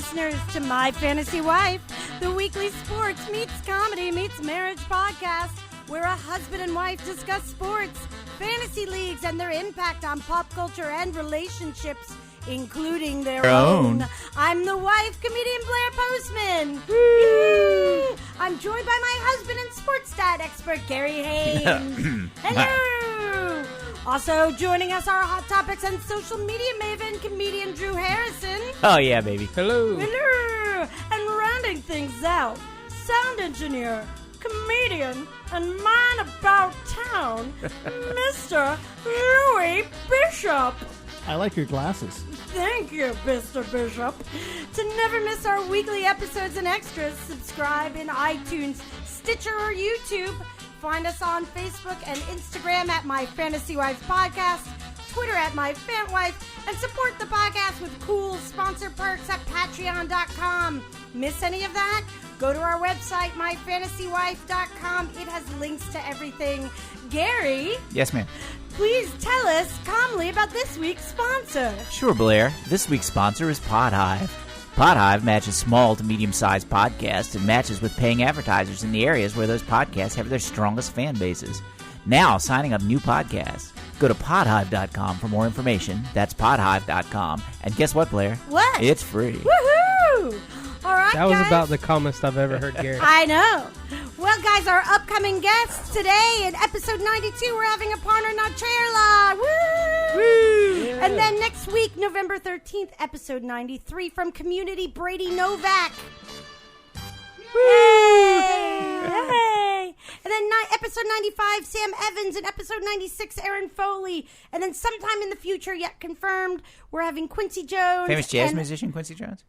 listeners, to My Fantasy Wife, the weekly sports meets comedy meets marriage podcast, where a husband and wife discuss sports, fantasy leagues, and their impact on pop culture and relationships, including their own. I'm the wife, comedian Blair Postman. Woo! I'm joined by my husband and sports stat expert, Gary Haynes. Hello! Also joining us are Hot Topics and social media maven, comedian Drew Harrison. Oh, yeah, baby. Hello. Hello! And rounding things out, sound engineer, comedian, and man about town, Mr. Louis Bishop. I like your glasses. Thank you, Mr. Bishop. To never miss our weekly episodes and extras, subscribe in iTunes, Stitcher, or YouTube. Find us on Facebook and Instagram at My Fantasy Wife Podcast, Twitter at My Fan Wife, and support the podcast with cool sponsor perks at Patreon.com. Miss any of that? Go to our website, MyFantasyWife.com. It has links to everything. Gary? Yes, ma'am. Please tell us calmly about this week's sponsor. Sure, Blair. This week's sponsor is Podhive. Podhive matches small to medium-sized podcasts and matches with paying advertisers in the areas where those podcasts have their strongest fan bases. Now, signing up new podcasts. Go to podhive.com for more information. That's podhive.com. And guess what, Blair? What? It's free. Woohoo! All right, That was guys. about the calmest I've ever heard Gary. I know. Well, guys, our upcoming guests today in episode 92, we're having a partner Nachela. Woo! Woo! Yeah. And then next week, November 13th, episode 93 from Community, Brady Novak. Yay! Yay! And then episode 95, Sam Evans, and episode 96, Aaron Foley. And then sometime in the future, yet confirmed, we're having Quincy Jones. Famous jazz and- musician Quincy Jones?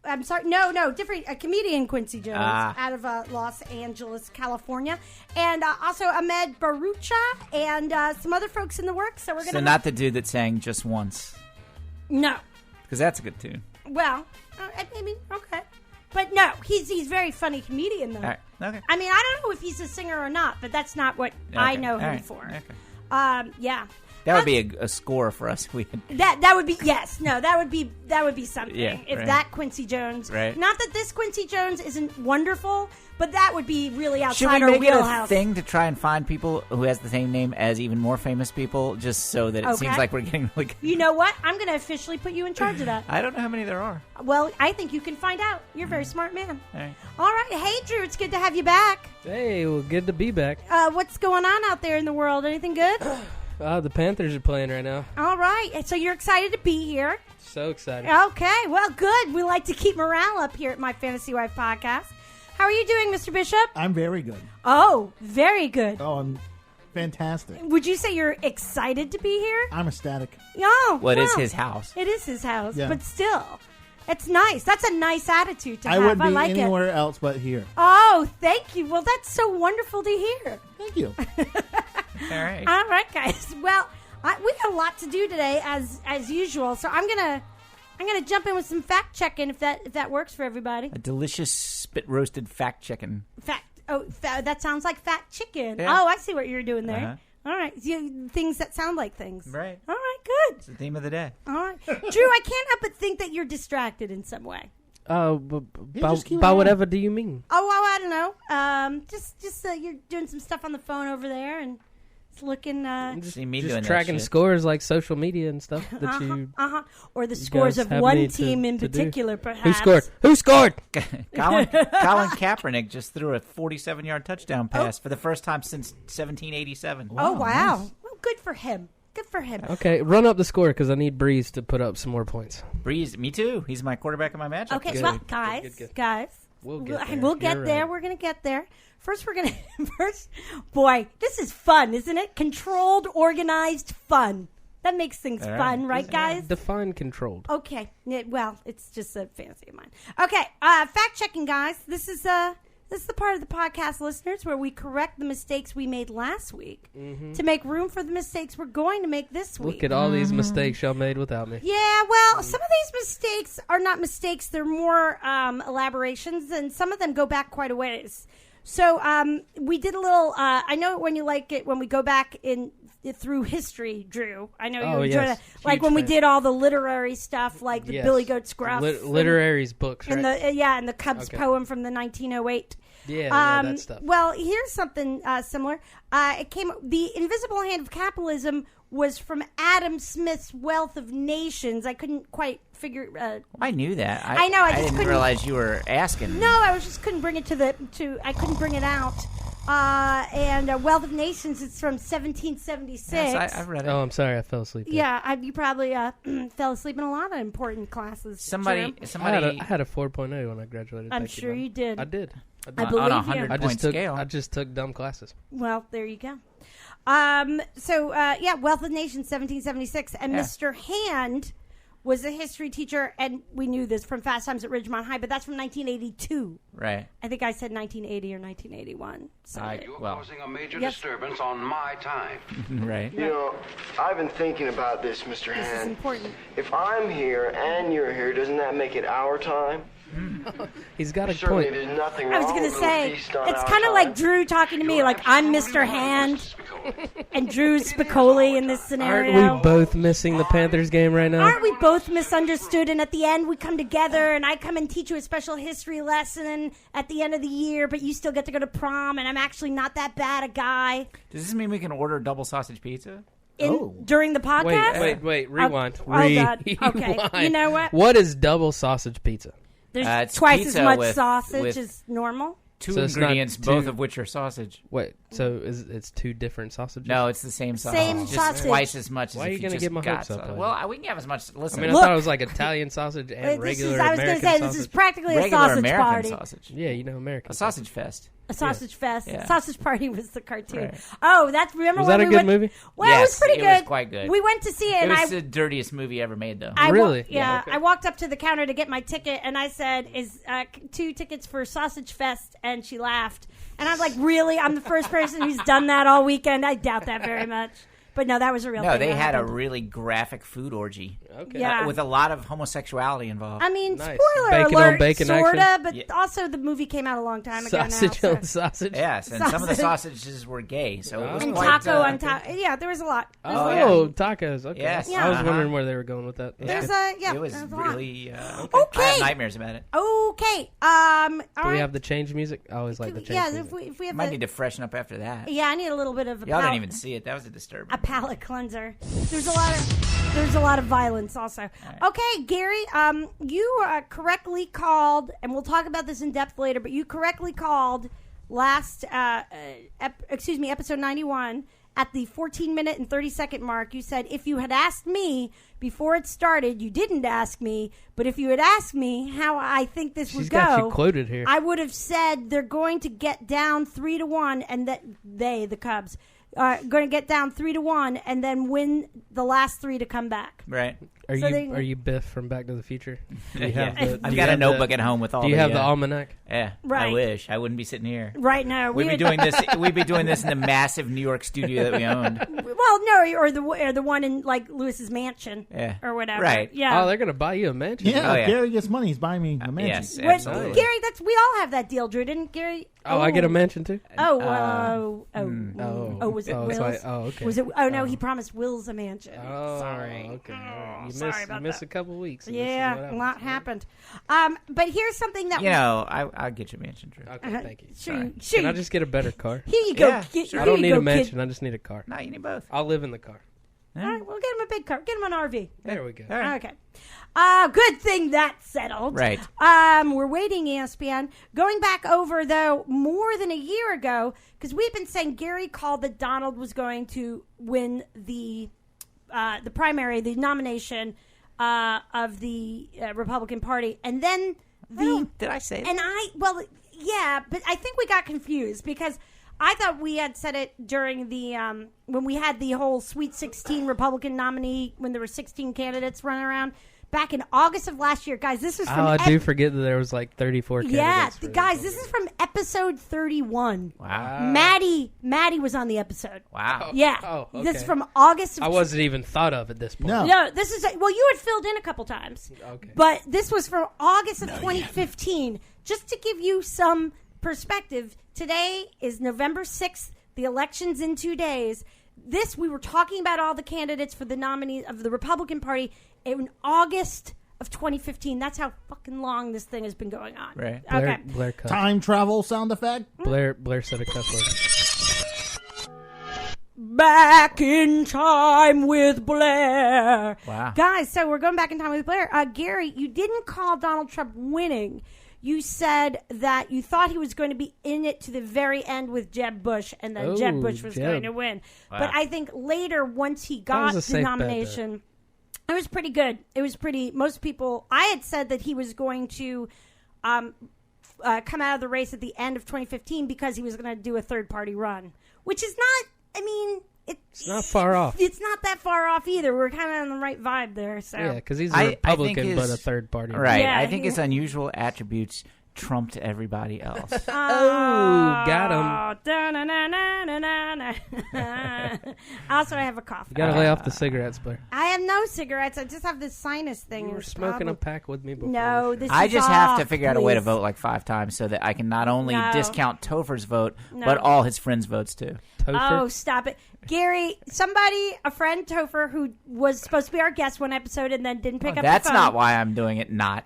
I'm sorry, no, different. A comedian, Quincy Jones, Ah. out of Los Angeles, California, and also Ahmed Barucha and some other folks in the works. So we're gonna So not the dude that sang Just Once, no. because that's a good tune. Well, I mean, okay, but no, he's very funny comedian though. All right. Okay. I mean, I don't know if he's a singer or not, but that's not what I Okay. know All him right. for. Okay. Yeah. That would be a score for us. We had, That would be yes. No, that would be something. Yeah, if right. that Quincy Jones, Right. Not that this Quincy Jones isn't wonderful, but that would be really should outside we our make it a wheelhouse. thing to try and find people who has the same name as even more famous people, just so that it Okay. seems like we're getting like... You know what? I'm going to officially put you in charge of that. I don't know how many there are. Well, I think you can find out. You're a very smart man. All right. All right. Hey, Drew, it's good to have you back. Hey, well, good to be back. What's going on out there in the world? Anything good? The Panthers are playing right now. All right. So you're excited to be here. So excited. Okay. Well, good. We like to keep morale up here at My Fantasy Wife Podcast. How are you doing, Mr. Bishop? I'm very good. Oh, very good. Oh, I'm fantastic. Would you say you're excited to be here? I'm ecstatic. Oh, Well, it is well, his house. It is his house, Yeah. but still, it's nice. That's a nice attitude to I have. would be I like it. anywhere else but here. Oh, thank you. Well, that's so wonderful to hear. Thank you. All right. All right, guys. Well, we got a lot to do today, as usual. So I'm gonna jump in with some fact checking if that works for everybody. A delicious spit roasted fact checking. That sounds like fat chicken. Yeah. Oh, I see what you're doing there. Uh-huh. All right, things that sound like things. Right. All right, good. It's the theme of the day. All right, Drew. I can't help but think that you're distracted in some way. just keep By on. whatever do you mean? Oh, well, I don't know. Just you're doing some stuff on the phone over there, and it's looking. See me Just doing tracking that shit. scores like social media and stuff that you... Or the scores guys of have one me team in to do. particular, perhaps. Who scored? Who scored? Colin Kaepernick just threw a 47-yard touchdown pass for the first time since 1787. Oh, wow. nice. Well, good for him. Good for him. Okay, run up the score because I need Breeze to put up some more points. Breeze, me too. He's my quarterback in my matchup. Okay, Good. well, Good. guys, We'll get there. we'll get You're there. right. We're gonna get there. First, boy, this is fun, isn't it? Controlled, organized fun. That makes things All right. fun, right, guys? Define controlled. Okay. Well, it's just a fantasy of mine. Okay. Fact checking, guys. This is the part of the podcast, listeners, where we correct the mistakes we made last week to make room for the mistakes we're going to make this week. Look at all these mistakes y'all made without me. Yeah, well, some of these mistakes are not mistakes. They're more elaborations, and some of them go back quite a ways. So we did a little, I know when you like it, when we go back in through history, Drew. I know Oh, you enjoy yes. that. Like Huge when we fan. did all the literary stuff, like the Yes. Billy Goat Scruff. Literary's books, right? and the Cubs Okay. poem from the 1908. yeah, that stuff. Well, here's something similar. The Invisible Hand of Capitalism was from Adam Smith's Wealth of Nations. I couldn't quite figure. I knew that. I know, I just didn't couldn't- realize you were asking. No, I just couldn't bring it I couldn't bring it out. And Wealth of Nations, it's from 1776. Yes, I've read it. Oh, I'm sorry, I fell asleep. there. Yeah, you probably fell asleep in a lot of important classes. Somebody, Drew. I had a 4.0 when I graduated. I'm Thank you, sure Mom. you did. I did. I on believe a you. 100 I point just took. scale. I just took dumb classes. Well, there you go. Wealth of Nations, 1776, and Yeah. Mr. Hand was a history teacher, and we knew this from Fast Times at Ridgemont High, but that's from 1982. Right. I think I said 1980 or 1981. So You're Well, causing a major Yes. disturbance on my time. right. You know, I've been thinking about this, Mr. this is Hand. important. If I'm here and you're here, doesn't that make it our time? He's got a Certainly point. there's nothing I wrong was going with to a little say, feast on it's our kind of time. like Drew talking to me, like I'm Mr. Hand, and Drew's Spicoli in this scenario. Aren't we both missing the Panthers game right now? Aren't we both misunderstood? And at the end, we come together, and I come and teach you a special history lesson at the end of the year, but you still get to go to prom, and I'm actually not that bad a guy. Does this mean we can order double sausage pizza? During the podcast? Wait, rewind. Oh, God. Okay. You know what? What is double sausage pizza? There's It's twice as pizza much with- sausage with- as normal. Two So it's not ingredients, two- both of which are sausage. Wait, so it's two different sausages? No, it's the same sausage. Same just sausage. twice as much as Why are if you gonna just get my got hopes up sausage. like Well, we can have as much. I Listen, mean, I Look. thought it was like Italian sausage and regular I was going to American say, sausage. this is practically a regular sausage American party. sausage. Yeah, you know American. A sausage fest. A sausage fest. Yeah. Sausage Party was the cartoon. Right. Oh, that's remember Was when that a we good went? movie? Well, it was Yes, pretty it good. was quite good. We went to see it, It and was the dirtiest movie ever made, though. Really? Yeah, Okay. I walked up to the counter to get my ticket, and I said, "Is 2 tickets for Sausage Fest?" And she laughed, and I'm like, "Really? I'm the first person who's done that all weekend." I doubt that very much. But no, that was a real thing. No, they that had a happened. really graphic food orgy. Okay. Yeah. With a lot of homosexuality involved. I mean, Nice. spoiler Bacon alert, on bacon sorta, action? but Yeah. also the movie came out a long time ago Sausage now. on sausage. Yes, and some of the Sausage. sausages were gay, so it was And quite... taco on top. Yeah, there was a lot. There's Oh, a lot. yeah. tacos. Okay. Yes. I was Uh-huh. wondering where they were going with that. There's It was there's a lot. really... I Okay. have nightmares about it. Okay. All Do right. we have the change music? I always like the change yeah, music. if we have Might a, need to freshen up after that. yeah, I need a little bit of a Y'all palate, didn't even see it. That was a disturbing. a palate cleanser. There's a lot of violence also. Okay, Gary, you correctly called, and we'll talk about this in depth later, but you correctly called episode 91 at the 14-minute and 30-second mark. You said, if you had asked me before it started, you didn't ask me, but if you had asked me how I think this She's would got go, you quoted here. I would have said they're going to get down 3-1, and that the Cubs, are going to get down 3-1, and then win the last 3 to come back. Right. Are So you you Biff from Back to the Future? Do you Yeah. have the, do I've you got a have notebook the, at home with all Do you the... have the almanac? Yeah, Right. I wish. I wouldn't be sitting here. Right now, We'd be doing this. We'd be doing this in the massive New York studio that we owned. Well, no, or the one in like Lewis's mansion, Yeah. or whatever. Right. Yeah. Oh, they're gonna buy you a mansion. Yeah, Oh, if yeah. Gary gets money, he's buying me a mansion. Yes, What- absolutely. Gary, we all have that deal, Drew, didn't Gary? Oh, I get a mansion too. Oh, was it Oh, Will's? so okay. Was it? Oh no, he promised Will's a mansion. Oh, Sorry. Okay. You sorry miss about miss that. a couple weeks. and this is Yeah, what a happens. lot happened. But here's something that You know, I'll get you a mansion, Drew. Okay, thank you. Sure, Can I just get a better car? here you go. Yeah, Kid. sure. I Here don't you need go, a mansion. Kid. I just need a car. No, you need both. I'll live in the car. All right, we'll get him a big car. Get him an RV. There we go. All right. Okay. Good thing that's settled. Right. We're waiting, ESPN. Going back over, though, more than a year ago, because we've been saying Gary called that Donald was going to win the primary, the nomination of the Republican Party. And then Did I say that? and yeah, but I think we got confused because I thought we had said it during the when we had the whole Sweet 16 Republican nominee, when there were 16 candidates running around back in August of last year. Guys, this was from I do forget that there was like 34 yeah, candidates. for guys, the this is from episode 31. Wow. Maddie was on the episode. Wow. Yeah, Oh, okay. this is from August. Of I wasn't even thought of at this point. No. No, this is well. You had filled in a couple times, Okay. but this was from August of 2015. Just to give you some perspective, today is November 6th. The election's in 2 days. we were talking about all the candidates for the nominees of the Republican Party in August of 2015. That's how fucking long this thing has been going on. Right. Okay. Blair cut. Time travel sound effect. Blair said a cuss word. Back in time with Blair. Wow. Guys, so we're going back in time with Blair. Gary, you didn't call Donald Trump winning. You said that you thought he was going to be in it to the very end with Jeb Bush, and then Jeb Bush was going to win. Wow. But I think later, once he got was a the safe bet, nomination, it was pretty good. It was pretty. Most people, I had said that he was going to come out of the race at the end of 2015 because he was going to do a third-party run, which is not. I mean, it's not far off. It's not that far off either. We're kind of on the right vibe there. So Yeah, because he's a I think Republican, his- but a third party. Right. Yeah, I think he- his unusual attributes trumped everybody else. got him. Also, I have a cough. You gotta lay off the cigarettes, Blair. I have no cigarettes. I just have this sinus thing. You were It's smoking a probably- pack with me before. No, the this I is just have to off, figure out a way to please. vote like 5 times so that I can not only No. discount Topher's vote, No. but all his friends' votes too. show. Oh, Topher? stop it. Gary, a friend Topher, who was supposed to be our guest one episode and then didn't pick up That's the phone. not why I'm doing it. Not.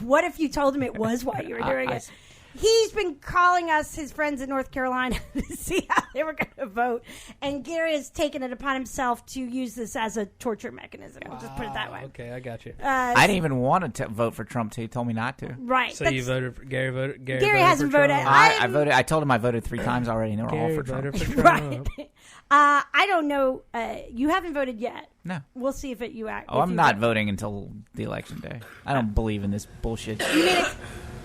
What if you told him it was while you were doing it? He's been calling us, his friends in North Carolina, to see how they were going to vote. And Gary has taken it upon himself to use this as a torture mechanism. We'll just put it that way. Okay, I got you. I didn't even want to vote for Trump till he told me not to. Right. So that's- you voted for Gary? Voted Gary hasn't for voted. Trump? I voted. I told him I voted 3 times already, and they were all Gary for Trump. voted for Trump. Right. I don't know. You haven't voted yet. No. We'll see if you act. Oh, I'm not voting until the election day. I don't believe in this bullshit. You mean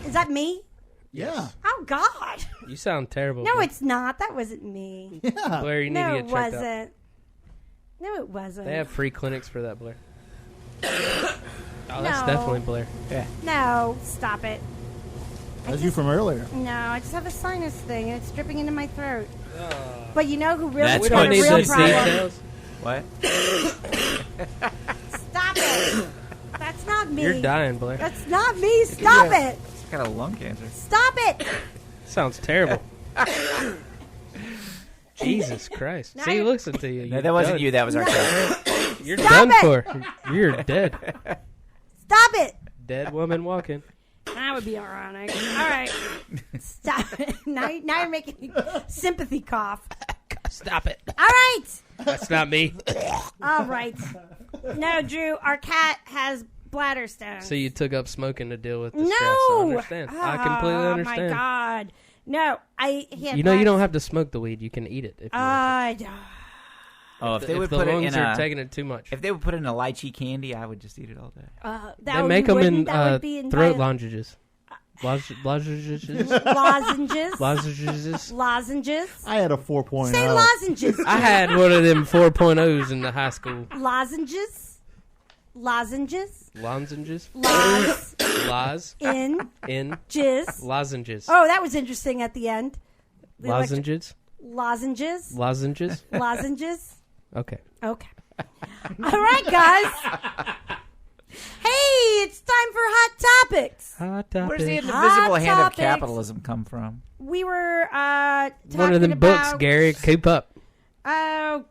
is that me? Yeah. Oh God! You sound terrible. No, Blair. it's not. That wasn't me. Yeah. Blair, you need No, to it get checked out. wasn't. No, it wasn't. They have free clinics for that, Blair. Oh, that's No. definitely Blair. Yeah. No, stop it. That's you from earlier. No, I just have a sinus thing, and it's dripping into my throat. But you know who really That's We got what don't a need real those problem? details. What? Stop it! That's not me. You're dying, Blair. That's not me. Stop it! He's got a lung cancer. Stop it! Sounds terrible. Jesus Christ. Now See, you're- listen to you. No, You're that wasn't done. you. That was our show. You're Stop done it! for. You're dead. Stop it! Dead woman walking. That would be ironic. All right. Stop it. Now you're making me sympathy cough. Stop it. All right. That's not me. All right. No, Drew, our cat has bladder stones. So you took up smoking to deal with the stress. No. I understand. I completely understand. Oh, my God. No, You know you don't have to smoke the weed. You can eat it if you want. I Oh, if they If would the put it lungs in are a, taking it too much. if they would put it in a lychee candy, I would just eat it all day. that They would, make them in that would be in throat viola- lozenges. Lozenges. lozenges. Lozenges. Lozenges. I had a 4.0. Say lozenges. I had one of them 4.0s in the high school. Lozenges. Lozenges. Lozenges. Loz. Loz. In. In. Jizz. Lozenges. Oh, that was interesting at the end. The Lozenges. Lozenges. Lozenges. Lozenges. Okay. Okay. All right, guys. Hey, it's time for Hot Topics. Hot topic. Where's the invisible Hot hand topics. of capitalism come from? We were talking One of them books, about, Gary. Keep up. Oh,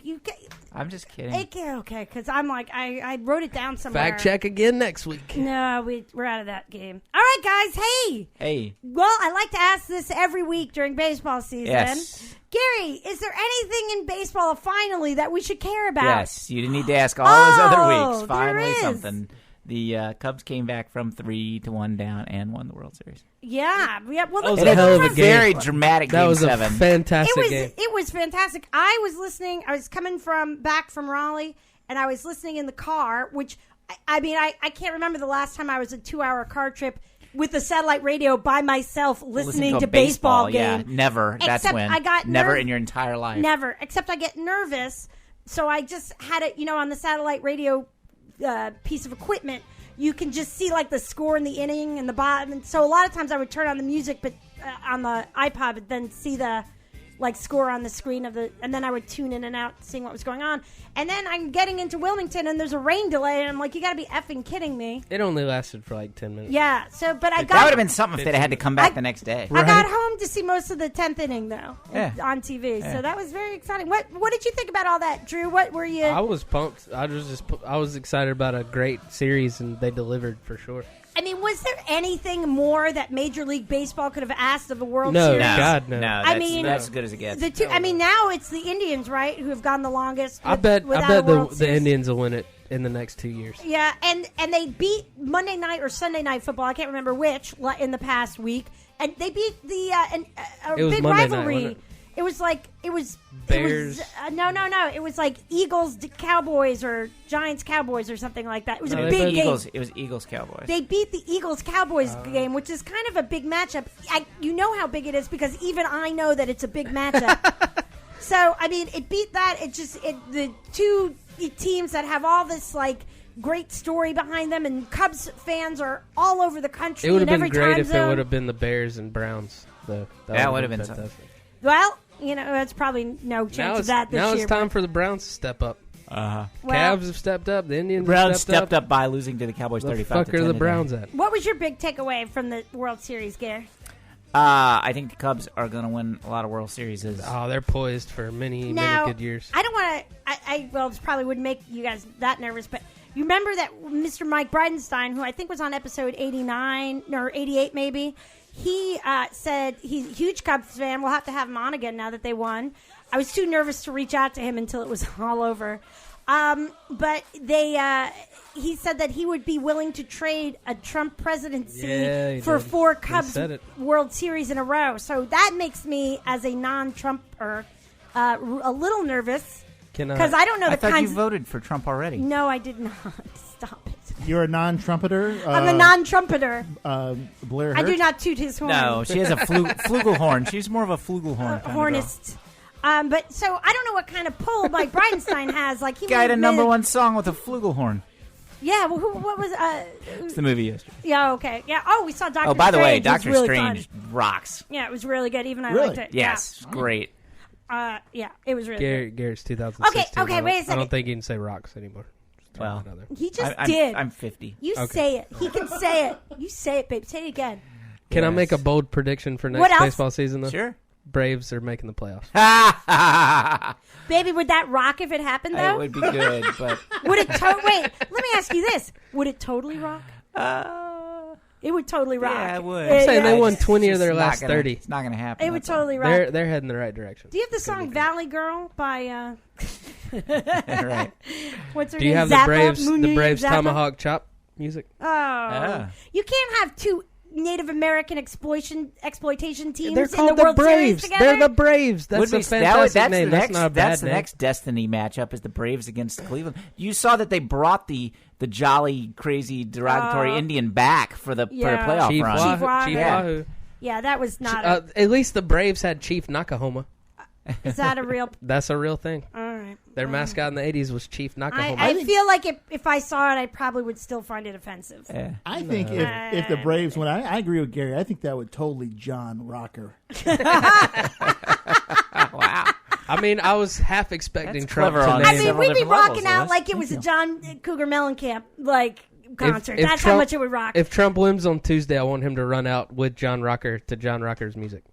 you get I'm just kidding. okay, because I'm like I wrote it down somewhere. Fact check again next week. No, we're out of that game. All right, guys. Hey, Hey, well, I like to ask this every week during baseball season. yes, Gary, is there anything in baseball finally that we should care about? yes. You didn't need to ask all those other Oh, weeks. there Finally, is. something. The Cubs came back from 3-1 down and won the World Series. Yeah. Well, That was look, a hell of a it was- game. Very dramatic That game was a 7. fantastic game. It was fantastic. I was listening. I was coming back from Raleigh, and I was listening in the car. Which I mean, I can't remember the last time I was a 2-hour car trip with a satellite radio by myself listening to to baseball game. Yeah, never. That's Except when. I got never nerv- in your entire life. Never. Except I get nervous, so I just had it. On the satellite radio piece of equipment, you can just see like the score in the inning and the bottom. And so a lot of times I would turn on the music, but on the iPod, but then see the like score on the screen and then I would tune in and out seeing what was going on. And then I'm getting into Wilmington and there's a rain delay and I'm like, you got to be effing kidding me. It only lasted for like 10 minutes. Yeah. So, but I got That would have been something if they'd had to come back the next day. I got home to see most of the 10th inning though on TV. Yeah. So that was very exciting. What did you think about all that, Drew? What were you? I was pumped. I was excited about a great series, and they delivered for sure. I mean, was there anything more that Major League Baseball could have asked of a World No, Series? God, no. That's as good as it gets. I mean, now it's the Indians, right, who have gone the longest. I bet without a World the Series. Indians will win it in the next 2 years. Yeah, and they beat Monday Night or Sunday Night Football. I can't remember which in the past week, and they beat the a It was big Monday night, rivalry. wasn't it? It was like Bears. No. It was like Eagles Cowboys or Giants Cowboys or something like that. It was a big game. It was Eagles Cowboys. They beat the Eagles Cowboys game, which is kind of a big matchup. You know how big it is because even I know that it's a big matchup. So I mean, it beat that. The two teams that have all this like great story behind them, and Cubs fans are all over the country. It would have in been every great time if zone. it would have been the Bears and Browns, though. That would have been fantastic. something. Well, that's probably no chance of that this year. Now it's time for the Browns to step up. Uh-huh. Cavs have stepped up. The Indians Browns have stepped up by losing to the Cowboys The 35 fuck to are 10 the today. Browns at? What was your big takeaway from the World Series, Gare? I think the Cubs are going to win a lot of World Series. Oh, they're poised for many good years. I don't want to. Well, this probably wouldn't make you guys that nervous, but you remember that Mr. Mike Bridenstine, who I think was on episode 89 or 88, maybe. He said he's a huge Cubs fan. We'll have to have him on again now that they won. I was too nervous to reach out to him until it was all over. But he said that he would be willing to trade a Trump presidency for 4 Cubs World Series in a row. So that makes me, as a non-Trumper, a little nervous because I don't know I the thought kinds. you voted for Trump already. No, I did not. Stop it. You're a non-trumpeter? I'm a non-trumpeter. Blair I Hirsch? do not toot his horn. No, she has a flugelhorn. She's more of a flugelhorn kind of girl. Hornist. But so I don't know what kind of pull Mike Bridenstine has. Like he Guy might a have number made- one song with a flugelhorn. Yeah. Well, what was? It's the movie yesterday. Yeah. Okay. Yeah. Oh, we saw Doctor. Oh, by the way, Strange. It was Doctor really Strange fun. rocks. Yeah, it was really good. Even I Really? liked it. Yes, great. Yeah. Yeah, it was really good. Garrett's 2016. Okay, wait a second. I don't think you can say rocks anymore. Just throwing Well, that out there. He just I'm, did. I'm 50. You Okay. say it. He can say it. You say it, babe. Say it again. Can I Yes. make a bold prediction for What next else? baseball season, though? Sure. Braves are making the playoffs. Baby, would that rock if it happened, though? It would be good, but Would it wait, let me ask you this. Would it totally rock? It would totally rock. yeah, it would. I'm saying yeah. they won It's 20 of just their not last gonna- 30. It's not going to happen. It would that's all. totally rock. They're heading the right direction. Do you have the song Valley Girl by Right. what's her Do you name? have Zappa? the Mooney Braves Zappa? tomahawk chop music? Oh. Yeah. You can't have two Native American exploitation teams They're in the called the World Series Braves. together. They're the Braves. That's Would a be- fantastic that's name. The That's next, not a bad that's the name. next destiny matchup is the Braves against Cleveland. You saw that they brought the jolly, crazy, derogatory Indian back for the Yeah. playoff Chief run. Wahoo. Wahoo. Chief Yeah. Wahoo. Yeah, that was not. At least the Braves had Chief Nakahoma. Is that a real? That's a real thing. All right. Their mascot in the 80s was Chief Nakahoma. I feel like if I saw it, I probably would still find it offensive. Yeah. I think if the Braves win, I agree with Gary. I think that would totally John Rocker. Wow. I mean, I was half expecting That's Trump clever to on name I mean, several we'd be different levels, rocking out Louis. like it was a John Cougar Mellencamp concert. If That's how Trump- much it would rock. If Trump wins on Tuesday, I want him to run out with John Rocker to John Rocker's music.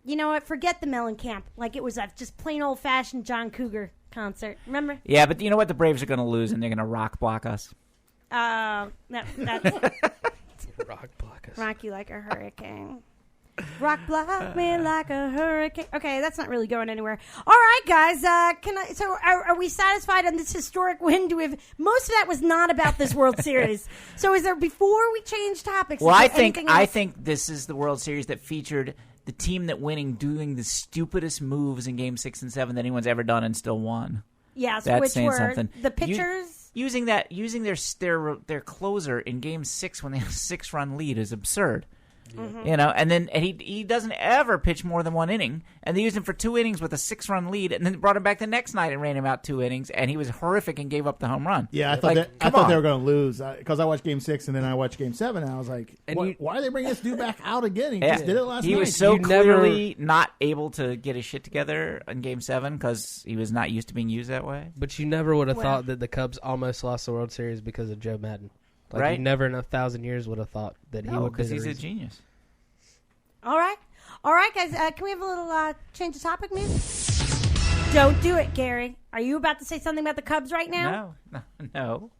You know what? Forget the Mellencamp. Like it was a just plain old fashioned John Cougar concert. Remember? Yeah, but you know what? The Braves are going to lose, and they're going to rock block us. That's Rock block us. rock you like a hurricane. Rock block me like a hurricane. Okay, that's not really going anywhere. All right, guys. So are we satisfied on this historic win? Most of that was not about this World Series. So is there before we change topics? Well, is I there think anything else? this is the World Series that featured the team that winning doing the stupidest moves in Game 6 and 7 that anyone's ever done and still won. Yes, That's which saying were something. the pitchers. Using their closer in Game 6 when they had a 6-run lead is absurd. You know, and he doesn't ever pitch more than 1 inning, and they used him for 2 innings with a 6-run lead, and then brought him back the next night and ran him out 2 innings, and he was horrific and gave up the home run. Yeah, I thought they were going to lose because I watched Game 6 and then I watched Game 7, and I was like, why are they bringing this dude back out again? He just did it last night. He was so clearly not able to get his shit together in Game 7 because he was not used to being used that way. But you never would have thought that the Cubs almost lost the World Series because of Joe Madden. Like, right? You never in 1,000 years would have thought that he would be because he's a genius. All right, guys. Can we have a little change of topic, maybe? Don't do it, Gary. Are you about to say something about the Cubs right now? No.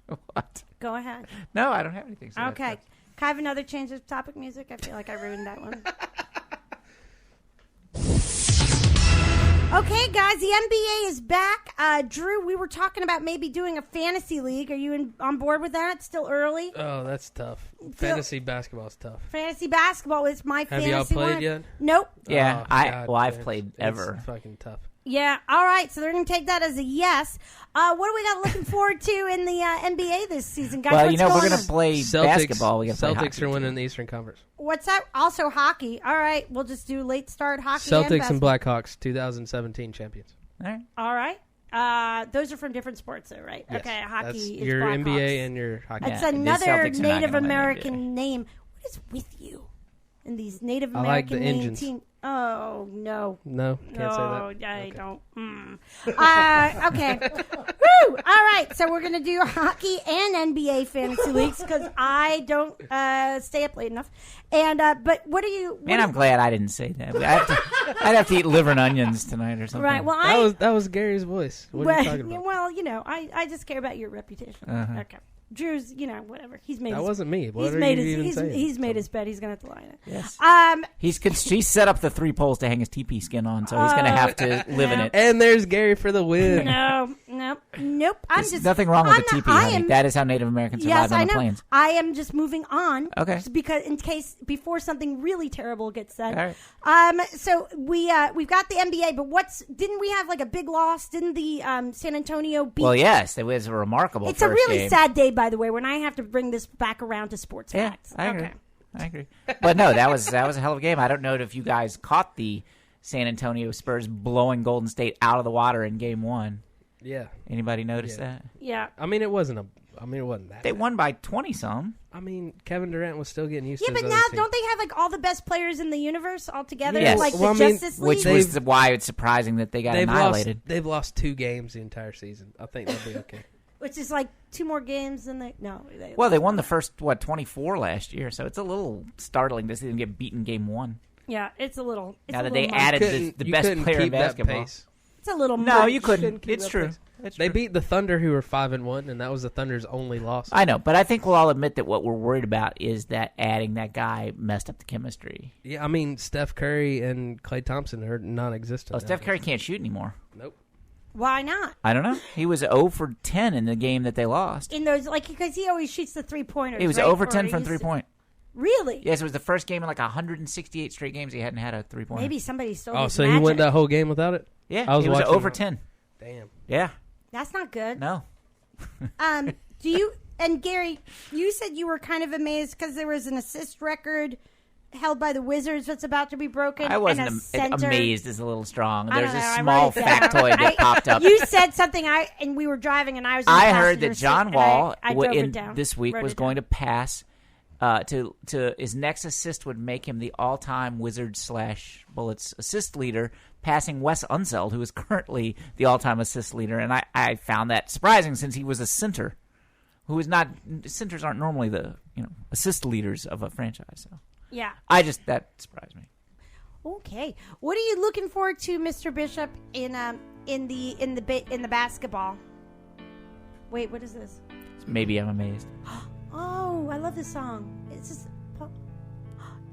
What? Go ahead. No, I don't have anything to say. Okay. Can I have another change of topic music? I feel like I ruined that one. Okay, guys, the NBA is back. Drew, we were talking about maybe doing a fantasy league. Are you on board with that? It's still early. Oh, that's tough. Fantasy basketball is tough. Fantasy basketball is my fantasy Have y'all played one. yet? Nope. Yeah, God, I've played ever. It's fucking tough. Yeah, all right, so they're going to take that as a yes. What do we got looking forward to in the NBA this season, guys? Well, what's we're going to play basketball. We Celtics play hockey are winning the Eastern Conference. What's that? Also hockey. All right, we'll just do late start hockey Celtics and Blackhawks, 2017 champions. All right. Those are from different sports, though, right? Yes. Okay, hockey That's is your Blackhawks. NBA and your hockey. It's Yeah, another the Celtics are not Native gonna win the American NBA. name. What is with you and these Native I like American the name engines. team? Oh, no. No, can't say that. No, I Okay. don't. Okay. Woo! All right, so we're going to do hockey and NBA fantasy leagues because I don't stay up late enough. And but what are you? Man, I'm glad I didn't say that. I'd have to eat liver and onions tonight or something. Right. Well, That was Gary's voice. What are you talking about? Well, I just care about your reputation. Okay. Drew's, whatever. He's made. That wasn't me. What he's are made you his, even he's, saying? he's made his bed. He's going to have to lie in it. Yes. He's set up the 3 poles to hang his teepee skin on, so he's going to have to live in it. And there's Gary for the win. Nope. There's nothing wrong with the teepee, honey. That is how Native Americans survived on the plains. I am just moving on. Okay. Just because before something really terrible gets said. All right. So we've got the NBA, but didn't we have like a big loss? Didn't the San Antonio beat? Well, yes, it was a remarkable. It's first a really game. sad day, by the way, when I have to bring this back around to sports Yeah, facts. I agree. But no, that was a hell of a game. I don't know if you guys caught the San Antonio Spurs blowing Golden State out of the water in Game 1. Yeah. Anybody notice that? Yeah. I mean, it wasn't that. They won by 20-some. I mean, Kevin Durant was still getting used Yeah, to but his now other team. don't they have like all the best players in the universe all together? Yes. Like Well, the I mean, Justice League? Which was why it's surprising that they got annihilated. They've lost 2 games the entire season. I think they'll be okay. Which is like 2 more games than they. No. They won the first 24 last year, so it's a little startling to see them get beaten Game 1. Yeah, it's a little. It's Now a that little they much. added the You best couldn't player in keep that basketball. pace. It's a little. No, much. you couldn't. Shouldn't keep It's that true. pace. It's They true. beat the Thunder, who were 5-1, and that was the Thunder's only loss. I know, but I think we'll all admit that what we're worried about is that adding that guy messed up the chemistry. Yeah, I mean, Steph Curry and Klay Thompson are non-existent. Oh, now. Steph Curry can't shoot anymore. Nope. Why not? I don't know. He was 0 for 10 in the game that they lost. In those, because he always shoots the 3-pointers. He was right? 0 for Or 10 he from used to- 3-point. Really? Yes, it was the first game in like 168 straight games he hadn't had a 3-pointer. Maybe somebody stole Oh, his so magic. he went that whole game without it? Yeah, I was he was watching 0 for it. 10. Damn. Yeah, That's not good. no. Do you and Gary? You said you were kind of amazed because there was an assist record held by the Wizards that's about to be broken. I wasn't and a center. amazed is a little strong. I There's don't a know, I small wrote it down. factoid that popped up. You said something, and we were driving, and I was. In the I heard passenger that seat, John and Wall I drove it down, this week wrote was it going down. to pass to his next assist would make him the all-time Wizards / Bullets assist leader, passing Wes Unseld, who is currently the all-time assist leader. And I found that surprising since he was a center, who is not. Centers aren't normally the assist leaders of a franchise. So Yeah. that surprised me. Okay. What are you looking forward to, Mr. Bishop, in the basketball? Wait, what is this? Maybe I'm amazed. Oh, I love this song. It's just.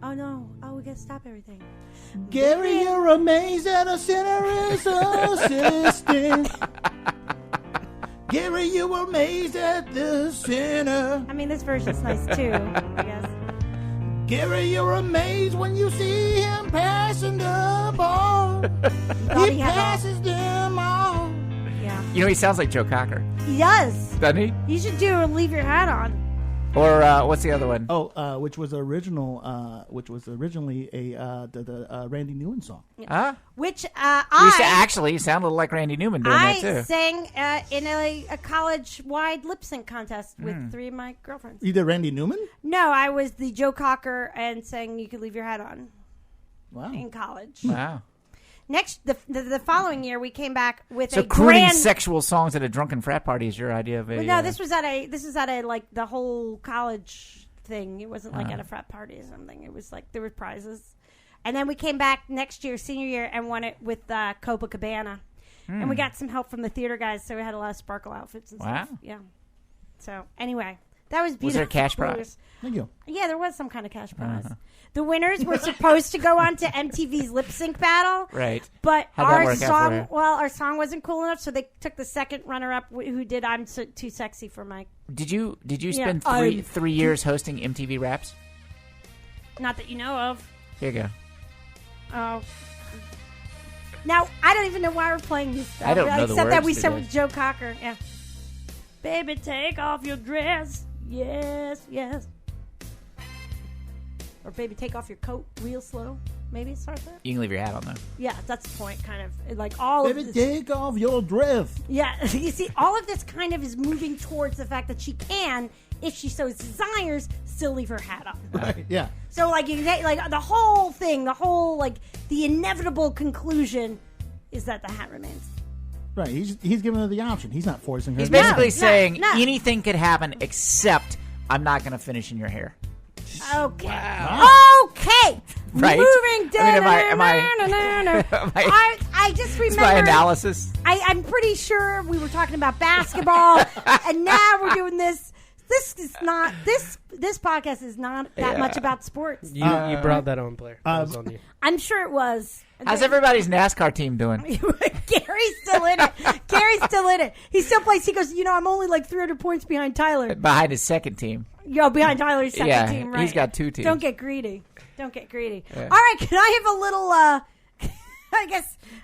Oh no! Oh, we gotta stop everything. Gary, you're amazed that a sinner is assistant. Gary, you were amazed at the sinner. I mean, this version's nice too. I guess. Gary, you're amazed when you see him passing the ball. thought He he had all- passes them all. Yeah. He sounds like Joe Cocker, He does. doesn't he? You should do Leave Your Hat On. Or what's the other one? Oh, which was originally the Randy Newman song. Huh? Which You sound a little like Randy Newman doing that too. I sang in a college-wide lip sync contest with 3 of my girlfriends. You did Randy Newman? No, I was the Joe Cocker and sang "You Could Leave Your Hat On" Wow. in college. Wow. Next, the following year, we came back with So a crooning grand. sexual songs at a drunken frat party is your idea of a? Well, no, this was at a like the whole college thing. It wasn't like at a frat party or something. It was like there were prizes, and then we came back next year, senior year, and won it with Copacabana, and we got some help from the theater guys, so we had a lot of sparkle outfits and stuff. Yeah. So anyway, that was beautiful. Was there a cash prize? Thank you. Yeah, there was some kind of cash prize. The winners were supposed to go on to MTV's lip sync battle. Right. But How'd that our work out for song, you? our song wasn't cool enough, so they took the second runner-up who did "I'm Too Sexy for My." Did you spend Yeah, 3 years hosting MTV Raps? Not that you know of. Here you go. Oh. Now I don't even know why we're playing this stuff. I don't know the except that words we said today. with Joe Cocker. Yeah. Baby, take off your dress. Yes, yes. Or baby, take off your coat real slow. Maybe it starts there. You can leave your hat on though. Yeah, that's the point. Kind of like all Baby, of this. take off your dress. Yeah, you see, all of this kind of is moving towards the fact that she can, if she so desires, still leave her hat on. Right. Yeah. So, like, the whole thing, the inevitable conclusion is that the hat remains. Right. He's giving her the option. He's not forcing her. He's to do basically it. saying no. anything could happen except I'm not going to finish in your hair. Okay. Wow. Okay. Right? Moving down. I mean, am I I just It's remember. my analysis. I'm pretty sure we were talking about basketball, and now we're doing this. This is not this podcast is not that much about sports. You brought that on, Blair. That was on you. I'm sure it was. How's everybody's NASCAR team doing? Gary's still in it. Gary's still in it. He still plays. He goes, I'm only like 300 points behind Tyler. Behind his second team. Behind Tyler's second Yeah, team, right? he's got 2 teams. Don't get greedy. Don't get greedy. Yeah. All right, can I have a little,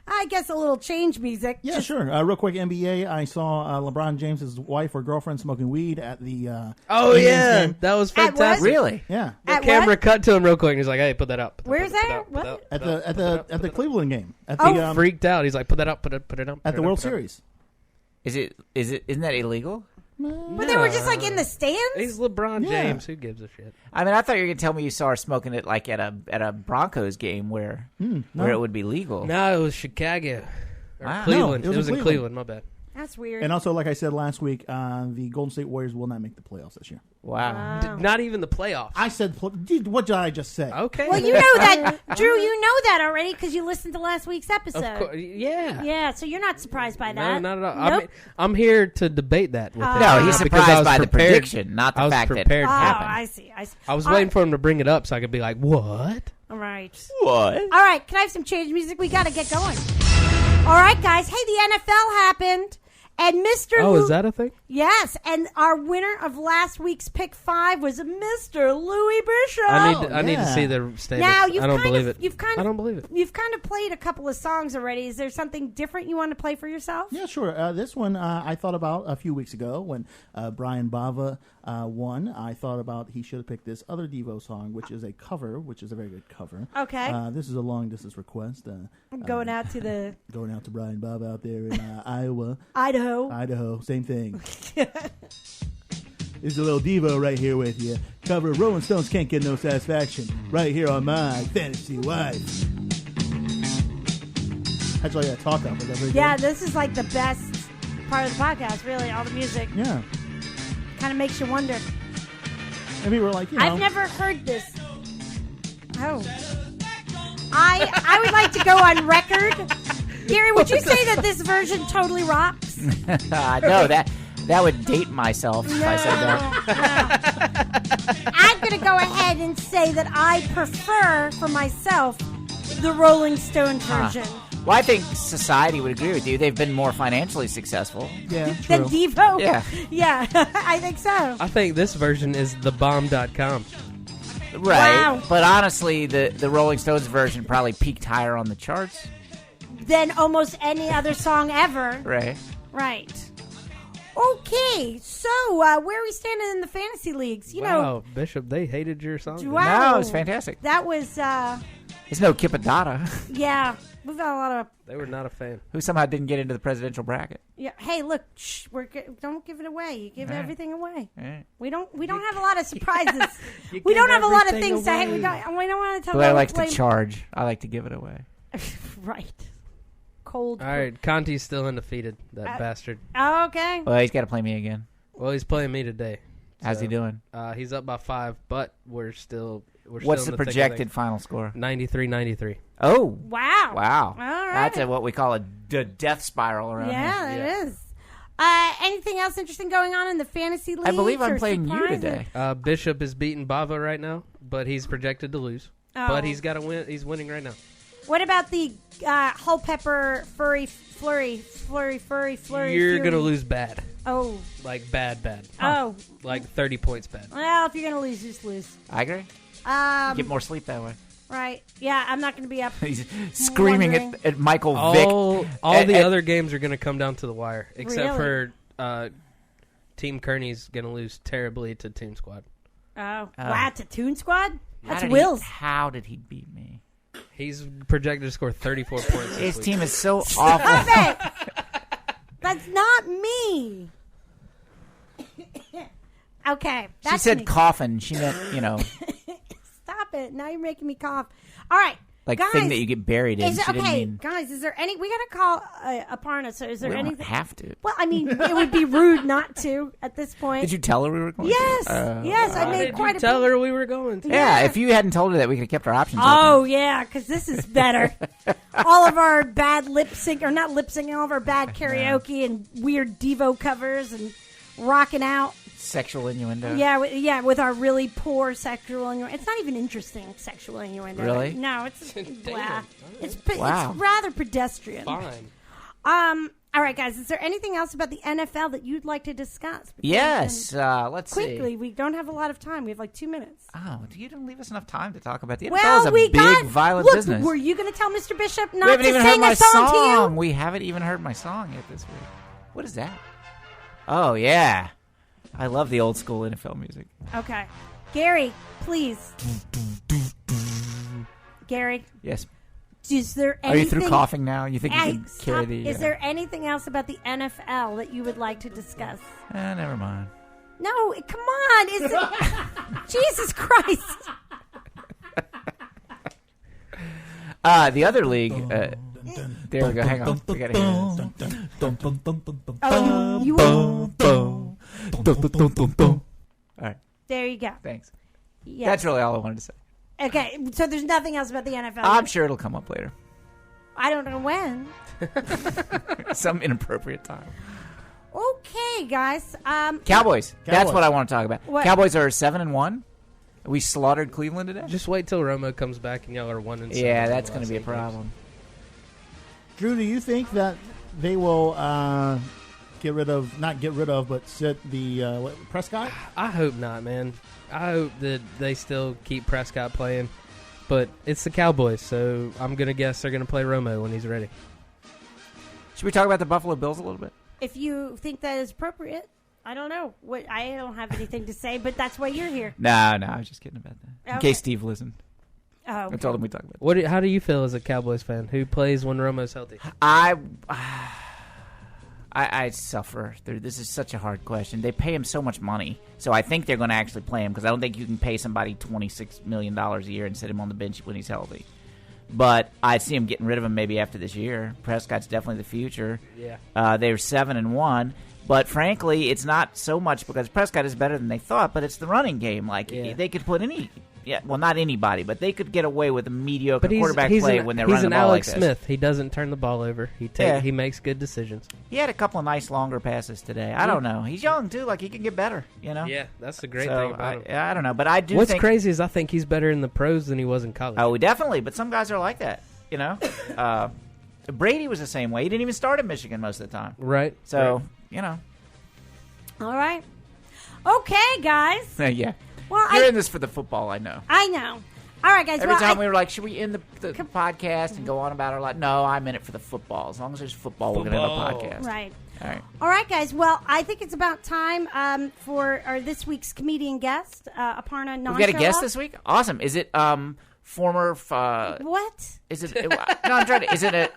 I guess a little change music? Yeah, sure. Real quick, NBA. I saw LeBron James's wife or girlfriend smoking weed at the. Oh, Indians yeah. game. That was At what? fantastic. Really? Yeah. The At camera what? cut to him real quick, and he's like, "Hey, put that up." Where's that? Put What? At the Cleveland game. At the Oh. Freaked out. He's like, "Put that up. Put it up." at the World Series. Isn't that illegal? But they were just like in the stands? He's LeBron Yeah. James. Who gives a shit? I mean, I thought you were going to tell me you saw her smoking it like at a Broncos game where it would be legal. No, it was Chicago. Or Wow. Cleveland. No, it was in Cleveland. My bad. That's weird. And also, like I said last week, the Golden State Warriors will not make the playoffs this year. Wow. Not even the playoffs. I said, dude, what did I just say? Okay. Well, you know that, Drew, you know that already because you listened to last week's episode. Of course. Yeah. Yeah, so you're not surprised by No, that. not at all. Nope. I'm here to debate that with him. No, he's Because I surprised was by the prepared. prediction, not the I was fact that it prepared. Oh, happened. I see. I was All waiting right. for him to bring it up so I could be like, "What?" All right. What? All right, can I have some change music? We got to get going. All right, guys. Hey, the NFL happened. And Mr. Oh, is that a thing? Yes, and our winner of last week's Pick 5 was Mr. Louis Bishop. I need to yeah. see the standings. Now, you've I don't kind believe of, it. You've kind I of, don't believe it. You've kind of played a couple of songs already. Is there something different you want to play for yourself? Yeah, sure. This one I thought about a few weeks ago when Brian Bava won. I thought about he should have picked this other Devo song, which is a cover, which is a very good cover. Okay. This is a long distance request. Going out to the Going out to Brian Bava out there in Iowa, Idaho. same thing. It's a little Devo right here with you. Cover Rolling Stones Can't Get No Satisfaction right here on my Fantasy Wife. Actually, I got to talk up. Is that very Yeah, good? this is like the best part of the podcast, really. All the music Yeah. kind of makes you wonder. And we were like, you know. I've never heard this. Oh. I would like to go on record. Gary, would you say that this version totally rocks? No, that would date myself if I said that. I'm going to go ahead and say that I prefer for myself the Rolling Stone version. Well, I think society would agree with you. They've been more financially successful. Yeah, Than true. Devo? Yeah. Yeah, I think so. I think this version is thebomb.com. Right. Wow. But honestly, the Rolling Stones version probably peaked higher on the charts. Than almost any other song ever. Right. Right. Okay, so where are we standing in the fantasy leagues? You know, Bishop, they hated your song. wow, No, it's fantastic. That was, It's no Kipadata, yeah, we've got a lot of. They were not a fan. who somehow didn't get into the presidential bracket. Yeah. Hey, look, don't give it away. You give All right. everything away. All right. We don't have a lot of surprises. You we give don't have a lot of everything things to say. away. We don't want to tell. But I like to blame- charge. I like to give it away. Right. Cold. All right, Conti's still undefeated, that bastard. Okay. Well, he's got to play me again. Well, he's playing me today. How's he doing? He's up by 5, but we're still What's still the in thick of projected it. final score? 93-93. Oh, Wow. wow. All right. That's what we call a death spiral around here. Yeah, it is. Anything else interesting going on in the fantasy league? I believe I'm playing you today. Bishop is beating Bava right now, but he's projected to lose. Oh. But he's got to win. He's winning right now. What about the Hull Pepper Flurry? You're going to lose bad. Oh. Like bad. Oh. Like 30 points bad. Well, if you're going to lose, just lose. I agree. Get more sleep that way. Right. Yeah, I'm not going to be up. He's screaming wondering. at Michael Vick. All the other games are going to come down to the wire, except Really? for Team Kearney's going to lose terribly to Toon Squad. Oh. Wow, to Toon Squad? That's How did Will's. How did he beat me? He's projected to score 34 points. His this team week. is so Stop awful. it! That's not me. Okay. She That's said me. coffin. She meant, Stop it. Now you're making me cough. All right. like guys, thing that you get buried in. Is She it, didn't okay, mean guys, is there any... We got to call Aparna, so is there we don't anything... have to. Well, I mean, it would be rude not to at this point. Did you tell her we were going? Yes. to? Yes, I Why made did quite you a... tell her we were going to? Yeah, if you hadn't told her that, we could have kept our options Oh, open. yeah, because this is better. All of our bad lip sync, or not lip sync, all of our bad karaoke and weird Devo covers and rocking out. Sexual innuendo. Yeah, with our really poor sexual innuendo. It's not even interesting sexual innuendo. Really? No, it's blah. It's Wow. it's rather pedestrian. Fine. All right, guys. Is there anything else about the NFL that you'd like to discuss? Yes. Let's Quickly, see. we don't have a lot of time. We have like 2 minutes. Oh, you didn't leave us enough time to talk about the NFL. Well, is a we big, got violent look. business. Were you going to tell Mr. Bishop We not haven't to even heard sing my a song to you? We haven't even heard my song yet this week. What is that? Oh, yeah. I love the old school NFL music. Okay, Gary, please. Gary, Yes. is there Are anything? you through coughing now? You think you Hey, can stop. carry the... Is there anything else about the NFL that you would like to discuss? Never mind. No, come on. Is it... Jesus Christ. The other league... there we go. Hang on. We gotta hear this. Oh, you All right. there you go. Thanks. Yes. That's really all I wanted to say. Okay, so there's nothing else about the NFL. I'm sure it'll come up later. I don't know when. Some inappropriate time. Okay, guys. Cowboys. That's Cowboys. what I want to talk about. What? Cowboys are 7-1. We slaughtered Cleveland today. Just wait till Romo comes back and y'all are 1-7. Yeah, that's going going to be a problem. Drew, do you think that they will not get rid of, but sit the Prescott? I hope not, man. I hope that they still keep Prescott playing. But it's the Cowboys, so I'm going to guess they're going to play Romo when he's ready. Should we talk about the Buffalo Bills a little bit? If you think that is appropriate, I don't know. I don't have anything to say, but that's why you're here. No, I was just kidding about that. In Okay. case Steve listened. Oh, I told him we talked about it. How do you feel as a Cowboys fan? Who plays when Romo's healthy? I suffer. This is such a hard question. They pay him so much money, so I think they're going to actually play him because I don't think you can pay somebody $26 million a year and sit him on the bench when he's healthy. But I see him getting rid of him maybe after this year. Prescott's definitely the future. Yeah. They're 7-1, but frankly, it's not so much because Prescott is better than they thought. But it's the running game. Like they could put not anybody, but they could get away with a mediocre quarterback play when they're running the ball like Alex this. Smith. He doesn't turn the ball over. He makes good decisions. He had a couple of nice longer passes today. I don't know. He's young too. Like he can get better. You know. Yeah, that's the great So thing about him. I don't know, but I do. What's think, crazy is I think he's better in the pros than he was in college. Oh, definitely. But some guys are like that. You know. Brady was the same way. He didn't even start at Michigan most of the time. Right. So you know. all right. Okay, guys. Yeah. Well, You're in this for the football. I know. I know. All right, guys. Every well, time we were like, should we end the podcast and go on about our life? No, I'm in it for the football. As long as there's football, we're going to have a podcast. Right. All right. All right, guys. Well, I think it's about time for our this week's comedian guest, Aparna Nancherla. We've got a guest this week? Awesome. Is it former... What? Is it... no, I'm trying to... Is it an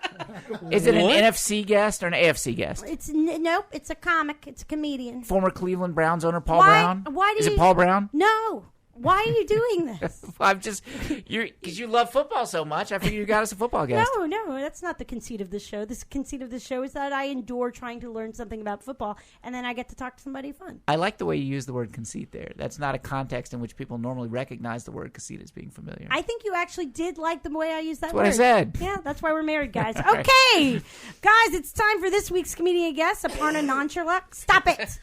NFC guest or an AFC guest? Nope. It's a comic. It's a comedian. Former Cleveland Browns owner Paul Brown? Why do Is it Paul Brown? No. Why are you doing this? I'm just... Because you love football so much, I figured you got us a football guest. No, that's not the conceit of the show. The conceit of the show is that I endure trying to learn something about football, and then I get to talk to somebody fun. I like the way you use the word conceit there. That's not a context in which people normally recognize the word conceit as being familiar. I think you actually did like the way I used that word. That's what I said. Yeah, that's why we're married, guys. Okay, guys, it's time for this week's comedian guest, Aparna Nancherla. Stop it.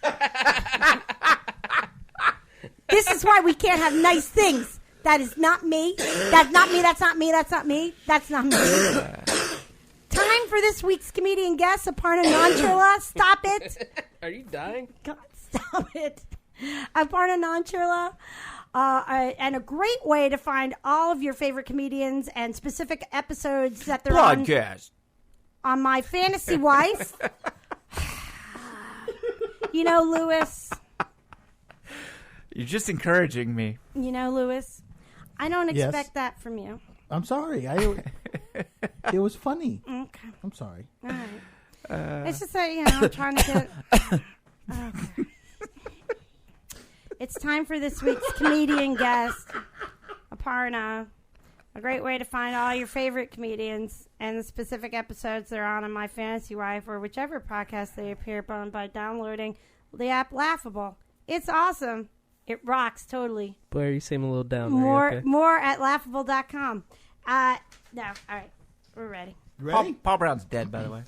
This is why we can't have nice things. That is not me. That's not me. That's not me. That's not me. That's not me. Time for this week's comedian guest, Aparna Nancherla. Stop it. Are you dying? God, stop it. Aparna Nancherla. And a great way to find all of your favorite comedians and specific episodes that they're Podcast. on My Fantasy Wife. You know, Lewis. You're just encouraging me. You know, Lewis. I don't Yes. expect that from you. I'm sorry. It was funny. Okay. I'm sorry. All right. It's just that, I'm trying to get... Okay. It's time for this week's comedian guest, Aparna. A great way to find all your favorite comedians and the specific episodes they're on My Fantasy Wife or whichever podcast they appear on by downloading the app Laughable. It's awesome. It rocks totally. Blair, you seem a little down there. More at laughable.com. No, all right. We're ready. Ready? Paul Brown's dead, by the way.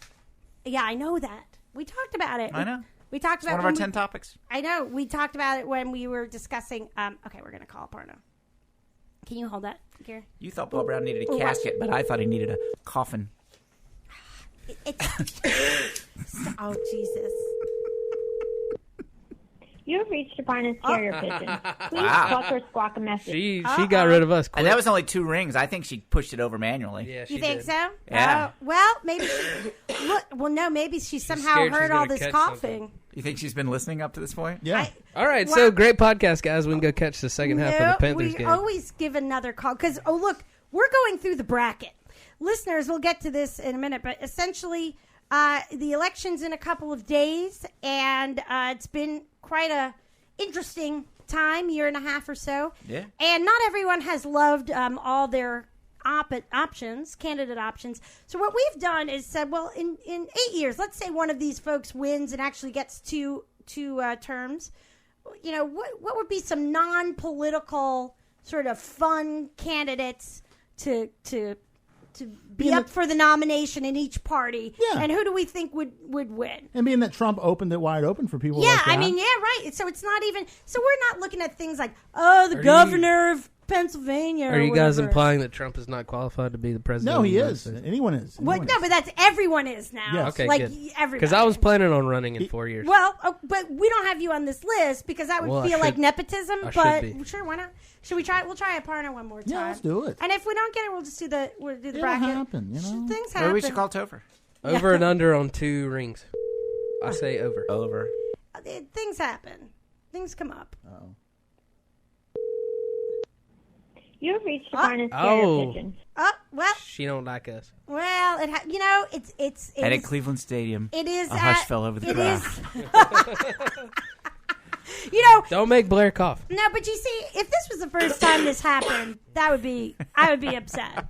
Yeah, I know that. We talked about it. I know. We talked It's about one of our when 10 topics. I know. We talked about it when we were discussing. Okay, we're going to call Aparna. Can you hold that, Gary? You thought Paul Brown needed a casket, but I thought he needed a coffin. Oh, Jesus. You have reached Aparna's carrier pigeon. Please Wow. cluck or squawk a message. She got rid of us quick. And that was only 2 rings. I think she pushed it over manually. Yeah, she You think did. so? Yeah. Well, maybe. No, maybe she somehow scared she's heard all gonna this catch coughing. You think she's been listening up to this point? Yeah. All right, Wow. so great podcast, guys. We can go catch the second half of the Panthers we game. always give another call because look, we're going through the bracket. Listeners, we'll get to this in a minute, but essentially, the election's in a couple of days, and it's been quite a interesting time, year and a half or so. Yeah. And not everyone has loved all their candidate options. So what we've done is said, well, in 8 years, let's say one of these folks wins and actually gets two terms. What would be some non-political sort of fun candidates to be up for the nomination in each party? Yeah. And who do we think would win? And being that Trump opened it wide open for people Yeah, like that. I mean, yeah, right. So it's not even. So we're not looking at things like, the governor of Pennsylvania. Are you guys whatever. implying that Trump is not qualified to be the president? No, of the he United is. States? Anyone is. What? Anyone No, is. but that's everyone is now. Yes. Okay, like good. everybody. Because I was planning on running in 4 years. Well, but we don't have you on this list because that would Well, I feel like should- nepotism. I but should be. sure, why not? Should we try? We'll try Aparna one more time. Yeah, let's do it. And if we don't get it, we'll just do the It'll bracket. happen, Things Maybe happen. we should call Topher. Over and under on 2 rings. I say over. Over. Things happen. Things come up. Uh-oh. You have reached Aparna's Oh. carrier pigeon. Oh well, She don't like us. it's And it at Cleveland Stadium, it is a hush fell over the it crowd. is. Don't make Blair cough. No, but you see, if this was the first time this happened, I would be upset.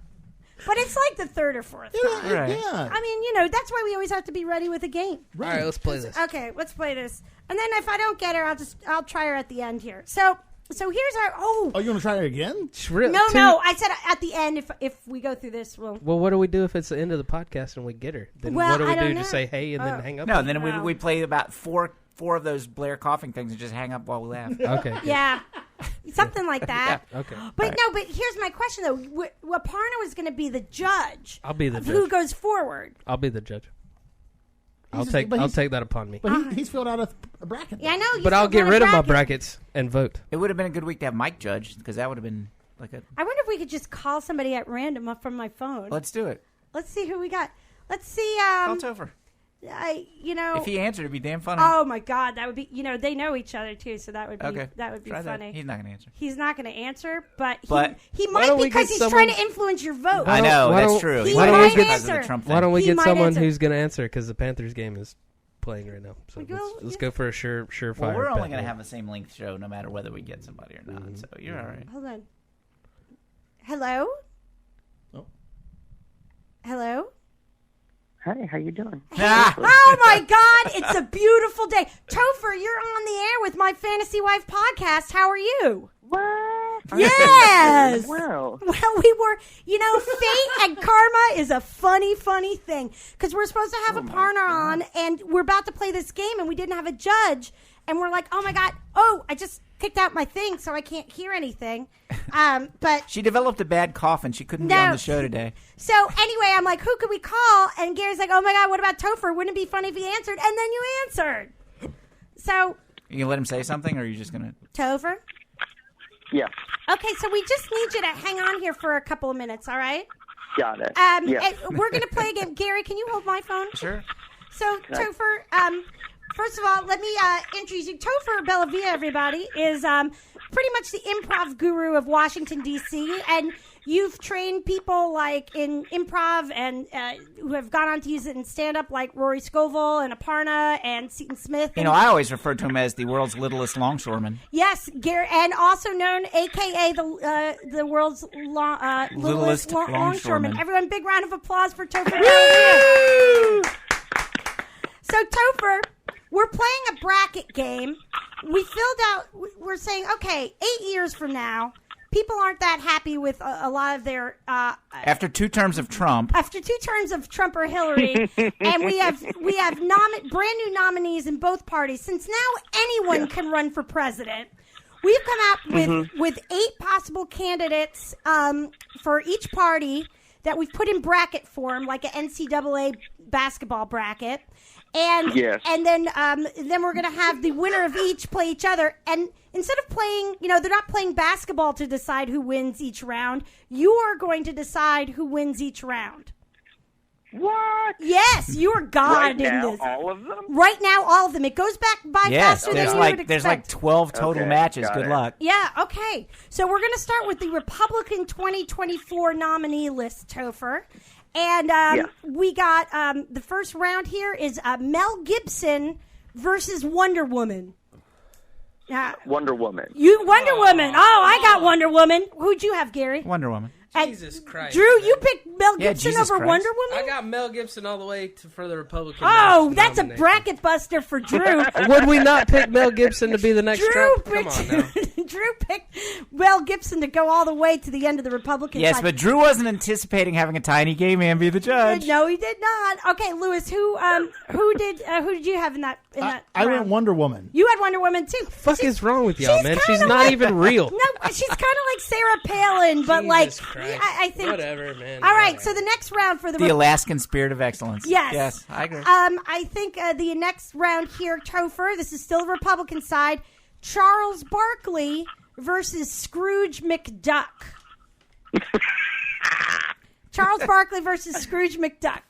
But it's like the third or fourth time. Right. Yeah. I mean, that's why we always have to be ready with a game. All right, let's play this. Okay, let's play this. And then if I don't get her, I'll try her at the end here. So here's our Oh, you want to try it again? no, I said at the end if we go through this, we'll Well, what do we do if it's the end of the podcast and we get her? Then Well, what do we I don't do? know. Just say hey and then hang up? No, and then Wow. we play about four of those Blair coughing things and just hang up while we laugh. Okay. good. yeah, something like that. Okay. But no, but here's my question though: Aparna was going to be the judge I'll be the of who judge. goes forward. I'll be the judge. I'll He's- take but he's- that upon me. But he's filled out a bracket. Yeah, I know. you But I'll still get got a rid of my bracket. brackets and vote. It would have been a good week to have Mike judge because that would have been like a. I wonder if we could just call somebody at random up from my phone. Let's do it. Let's see who we got. Let's see. Call Topher. If he answered, it'd be damn funny. Oh my God, that would be. They know each other too, so that would be Okay. that would be Try funny. That. He's not going to answer. He's not going to answer, but he Why might don't we because get he's trying to influence your vote. I know, why that's don't- true. he might might because of the answer. Trump Why thing. don't we He get might someone answer. who's going to answer? Because the Panthers game is playing right now. So Well, let's yeah. go for a surefire. Well, we're only bet. going to have the same length show no matter whether we get somebody or not, so you're all right. Hold on. Hello. Oh. Hello. Hi, how you doing? Ah! Oh my God, it's a beautiful day. Topher, you're on the air with my Fantasy Wife podcast. How are you? What? Yes. Wow. Well, we were, fate and karma is a funny, funny thing. Because we're supposed to have a partner on, and we're about to play this game, and we didn't have a judge. And we're like, oh my God, I just kicked out my thing, so I can't hear anything. But She developed a bad cough and she couldn't be No. on the show today. so anyway, I'm like, who could we call? And Gary's like, oh my God, what about Topher? Wouldn't it be funny if he answered? And then you answered. So, You going to let him say something, or are you just going to... Topher? Yeah, Okay, so we just need you to hang on here for a couple of minutes, all right? got it. And we're going to play a game. Gary, can you hold my phone? Sure. So, Topher, first of all, let me introduce you. Topher Bellavia, everybody, is pretty much the improv guru of Washington, D.C., and you've trained people like in improv and who have gone on to use it in stand-up, like Rory Scovel and Aparna and Seton Smith. You know, I always referred to him as the world's littlest longshoreman. Yes, Gary, and also known, a.k.a. the world's littlest longshoreman. Everyone, big round of applause for Topher Bellavia. So, Topher, we're playing a bracket game. We filled out, we're saying, okay, 8 years from now, people aren't that happy with a lot of their... After 2 terms of Trump, after 2 terms of Trump or Hillary, and we have brand new nominees in both parties. Since now anyone can run for president, we've come out with 8 possible candidates for each party that we've put in bracket form, like an NCAA basketball bracket. And and then we're going to have the winner of each play each other. And instead of playing, they're not playing basketball to decide who wins each round. You are going to decide who wins each round. What? Yes, you are God Right in now, this. all of them? Right now, all of them. It goes back by yes, faster there's than you would there's like expect. 12 total Okay, matches. got Good it. luck. Yeah, okay. So we're going to start with the Republican 2024 nominee list, Topher. And we got the first round here is Mel Gibson versus Wonder Woman. Wonder Woman. Wonder Woman. Oh, I got Wonder Woman. Who'd you have, Gary? Wonder Woman. Jesus Christ. Drew, you picked Mel Yeah, Gibson Jesus over Christ. Wonder I Woman? got Mel Gibson all the way for the Republican. Oh, that's a nomination. bracket buster for Drew. Would we not pick Mel Gibson to be the next Drew Trump? Come on now. picked, Drew picked Mel Gibson to go all the way to the end of the Republican Yes, side. but Drew wasn't anticipating having a tiny gay man be the judge. No, he did not. Okay, Lewis, who did you have in that I round? went Wonder Woman. You had Wonder Woman too. Fuck is wrong with y'all, she's man? kinda She's not like- even real. No, she's kind of like Sarah Palin, but Jesus like Christ. I think. Whatever, man. All right, Whatever. so the next round for the The Alaskan spirit of excellence. Yes. Yes, I agree. I think the next round here, Topher. This is still the Republican side. Charles Barkley versus Scrooge McDuck. Charles Barkley versus Scrooge McDuck.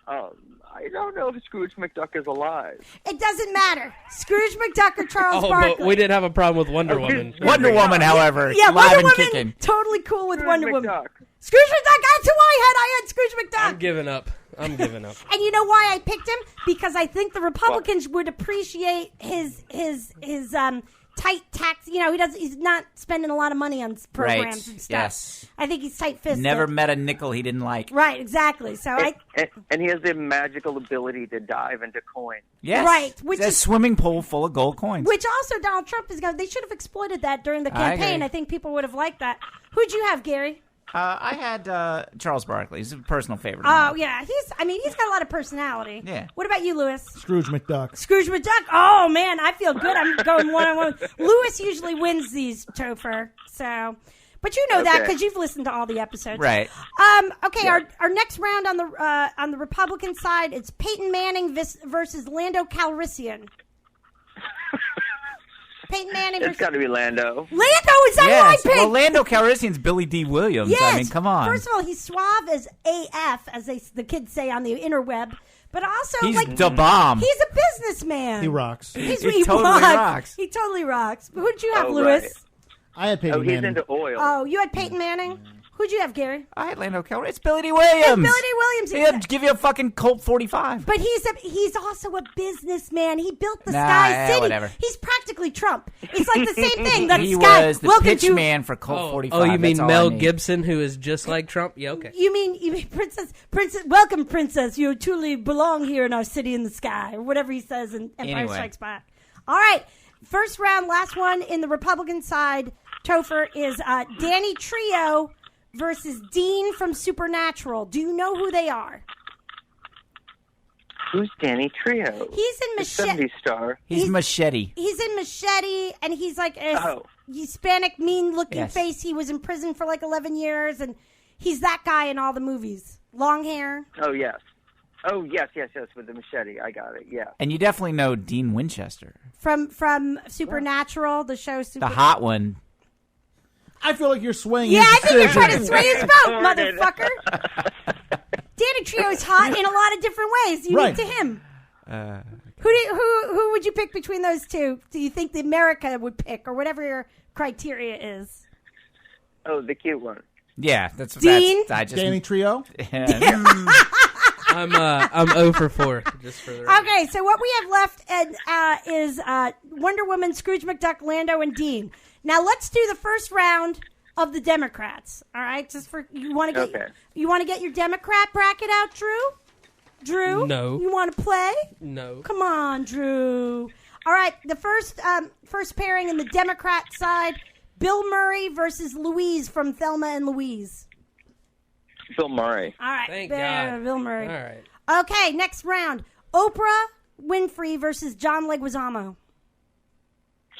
I don't know if Scrooge McDuck is alive. It doesn't matter. Scrooge McDuck or Charles Oh, Barkley. but we did have a problem with Wonder Woman. Wonder Woman, however, Yeah, live Wonder and Woman, kicking. totally cool with Scrooge Wonder Woman. McDuck. Scrooge McDuck, that's who I had. I had Scrooge McDuck. I'm giving up. And you know why I picked him? Because I think the Republicans would appreciate his tight tax. He's not spending a lot of money on programs and stuff. Yes. I think he's tight-fisted. Never met a nickel he didn't like. Right, exactly. So And he has the magical ability to dive into coins. Yes. Right, which It's a is- swimming pool full of gold coins. which also Donald Trump is going. They should have exploited that during the I campaign. agree. I think people would have liked that. Who'd you have, Gary? I had Charles Barkley. He's a personal favorite. Oh yeah, he's got a lot of personality. Yeah. What about you, Lewis? Scrooge McDuck. Scrooge McDuck. Oh man, I feel good. I'm going one-on-one. Lewis usually wins these, Topher. So, but you know that Okay. because you've listened to all the episodes, Right. Okay. Yeah. Our next round on the Republican side, it's Peyton Manning versus Lando Calrissian. Peyton Manning. It's got to be Lando. Lando, is that who I Yes. picked? Well, Lando Calrissian's Billy D. Williams. Yes. I mean, come on. First of all, he's suave as AF, as the kids say on the interweb. But also, He's like, the bomb. he's a businessman. He rocks. He totally rocks. He totally rocks. Who did you have, Oh, Lewis? right. I had Peyton Oh, he's Manning. into oil. Oh, you had Peyton Manning? Who'd you have, Gary? I had Lando Calrissian. It's Billy D. Williams. It's Billy D. Williams. He'll give you a fucking Colt 45. But he's also a businessman. He built the Nah, Sky yeah, City. whatever. He's practically Trump. It's like the same thing. That He Sky. was the Welcome pitch to, man for Colt 45. Oh, you mean That's all I Mel need. Gibson, who is just like Trump? Yeah, okay. You mean Princess? Welcome, Princess. You truly belong here in our city in the sky, or whatever he says in Empire Anyway. Strikes Back. All right, first round, last one in the Republican side. Topher is Danny Trio versus Dean from Supernatural. Do you know who they are? Who's Danny Trio? He's in The Machete. 70s star. He's Machete. He's in Machete, and he's like a Oh. Hispanic, mean-looking Yes. face. He was in prison for like 11 years, and he's that guy in all the movies. Long hair. Oh, yes. Oh, yes, with the machete. I got it, yeah. And you definitely know Dean Winchester. From Supernatural, the show The hot one. I feel like you're swaying. Yeah, his I think you're decision. trying to sway his vote, motherfucker. Danny Trejo's hot in a lot of different ways. Unique Right. to him. Who would you pick between those two? Do you think the America would pick, or whatever your criteria is? Oh, the cute one. Yeah, Dean? I just Danny Trio. I'm 0 for 4, just for the record. Okay, so what we have left is Wonder Woman, Scrooge McDuck, Lando, and Dean. Now let's do the first round of the Democrats. All right, just for you want to get your Democrat bracket out, Drew? Drew, No. You want to play? No. Come on, Drew. All right, the first pairing in the Democrat side: Bill Murray versus Louise from Thelma and Louise. Bill Murray. All right, Thank God. Bill Murray. All right. Okay, next round: Oprah Winfrey versus John Leguizamo.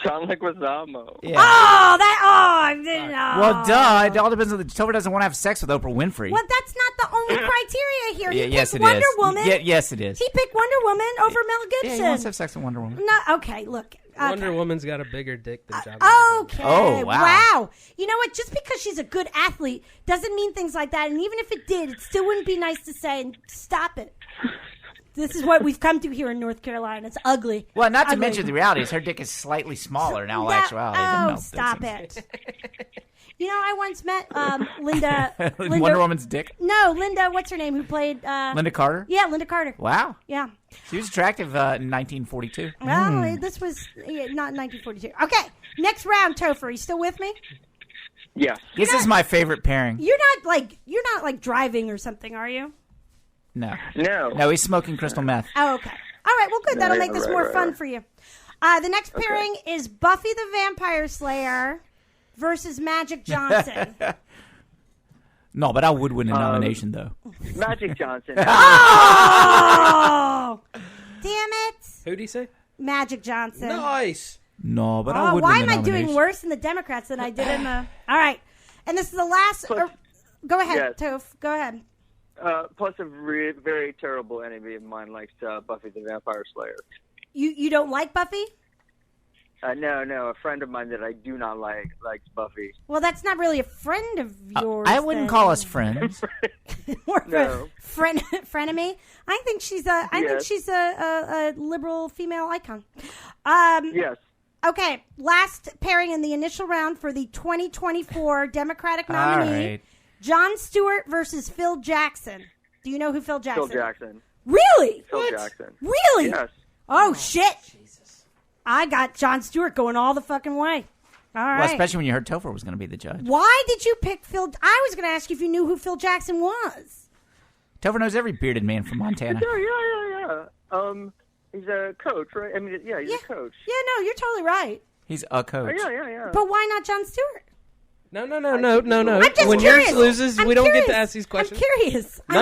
John Leguizamo. Yeah. I didn't know. Well, duh. It all depends on Topher doesn't want to have sex with Oprah Winfrey. Well, that's not the only criteria here. Yeah, He yes, picked it is. Wonder Woman. Yes, it is. He picked Wonder Woman over Mel Yeah, Gibson. he wants to have sex with Wonder Woman. No, okay, look. Okay. Wonder Woman's got a bigger dick than John Leguizamo. Okay. Oh, wow. Wow. You know what? Just because she's a good athlete doesn't mean things like that. And even if it did, it still wouldn't be nice to say. And stop it. This is what we've come to here in North Carolina. It's ugly. Well, not to Ugly. mention the reality is her dick is slightly smaller in all That- actuality. than Oh, Mel stop Gibson's. it. You know, I once met Linda. Wonder Woman's dick. No, Linda. What's her name? Who played? Linda Carter. Yeah, Linda Carter. Wow, Yeah. she was attractive in 1942. Well, this was not 1942. Okay, next round, Topher. You still with me? Yes. This is my favorite pairing. You're not like driving or something, are you? No, No. he's smoking crystal meth. Oh, okay. All right. Well, good. That'll make this more right. fun for you. The next pairing is Buffy the Vampire Slayer versus Magic Johnson. No, but I would win a nomination though. Magic Johnson. Oh, damn it, Who'd he say? Magic Johnson. Nice. No, but I Oh, would why win am a I nomination. doing worse in the Democrats than I did in the? All right, and this is the last. Go ahead, Yes. Toph. Go ahead. Plus a very terrible enemy of mine likes Buffy the Vampire Slayer. You don't like Buffy? No, a friend of mine that I do not like likes Buffy. Well, that's not really a friend of yours. I wouldn't then. call us friends. More of No. a frenemy. I think she's a liberal female icon. Yes. Okay, last pairing in the initial round for the 2024 Democratic All nominee, right. Jon Stewart versus Phil Jackson. Do you know who Phil Jackson? Phil Jackson. Really? Phil Jackson. Really? Yes. Oh shit! I got Jon Stewart going all the fucking way. All right. Well, especially when you heard Topher was going to be the judge. Why did you pick Phil? I was going to ask you if you knew who Phil Jackson was. Topher knows every bearded man from Montana. Yeah. He's a coach, right? I mean, he's a coach. Yeah, no, you're totally right. He's a coach. Yeah. But why not Jon Stewart? No. I'm just When curious. yours loses, I'm we don't get curious. to ask these questions. I'm curious. No.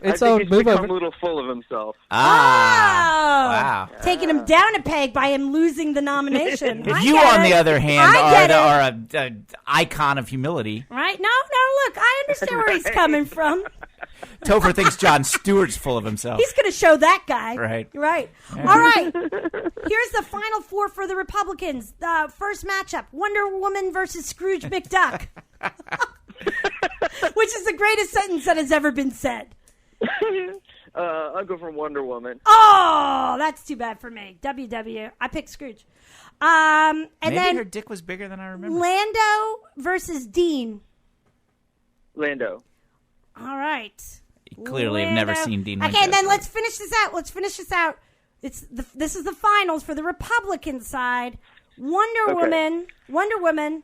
I It's think all he's move become over. a little full of himself. Wow. Taking him down a peg by him losing the nomination. If I you, get on it. the other hand, I get are it. a icon of humility. Right? No, look, I understand where he's coming from. Topher thinks Jon Stewart's full of himself. He's going to show that guy. Right. Right. All right. Here's the final four for the Republicans. The first matchup, Wonder Woman versus Scrooge McDuck. Which is the greatest sentence that has ever been said. I'll go for Wonder Woman. Oh, that's too bad for me. WW. I picked Scrooge. And Maybe then her dick was bigger than I remember. Lando versus Dean. Lando. All right. You clearly have never Lando. seen Dean Okay, Winchester. and then let's finish this out. This is the finals for the Republican side. Wonder Woman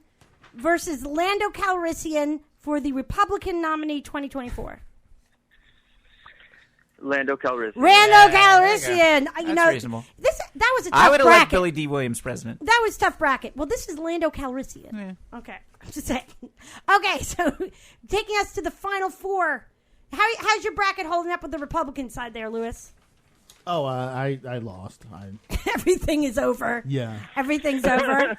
versus Lando Calrissian for the Republican nominee 2024. Lando Calrissian. Lando Calrissian. That's reasonable. That was a tough I would have bracket. liked Billy D. Williams president. That was a tough bracket. Well, this is Lando Calrissian. Yeah. Okay, I'm just saying. Okay, so taking us to the final four. How's your bracket holding up with the Republican side there, Lewis? Oh, I lost. Everything is over. Yeah. Everything's over.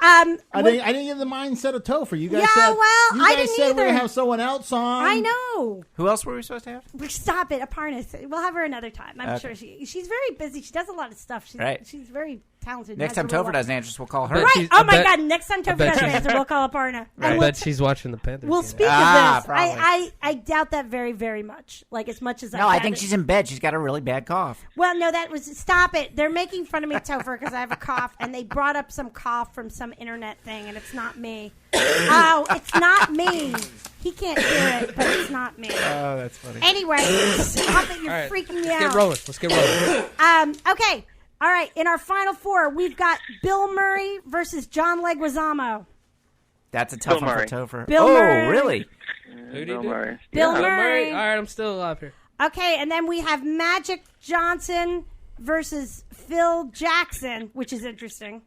I didn't get the mindset of Topher. You guys said, I didn't said we're either. going to have someone else on. I know. Who else were we supposed to have? Stop it, Aparna. We'll have her another time. I'm Okay. sure she's very busy. She does a lot of stuff. She's very talented. Next time Topher doesn't answer, we'll call her. But Right. she's- Oh I my bet- God. Next time Topher bet doesn't she's- answer, we'll call Aparna. I And bet she's watching the Panthers. we'll game. speak of this. Probably. I doubt that very, very much. Like as much as No, I think she's in bed. She's got a really bad cough. Well, no, that was stop it. They're making fun of me, Topher, because I have a cough, and they brought up some cough from some internet thing, and it's not me. Oh, it's not me. He can't hear it, but it's not me. Oh, that's funny. Anyway, stop it. You're All right, freaking me Let's out. get rolling. Okay. All right. In our final four, we've got Bill Murray versus John Leguizamo. That's a tough Bill one Murray. for Topher. Bill Murray. Really? Who do you Bill do? Murray. Bill Bill Murray. All right, I'm still alive here. Okay, and then we have Magic Johnson versus Phil Jackson, which is interesting.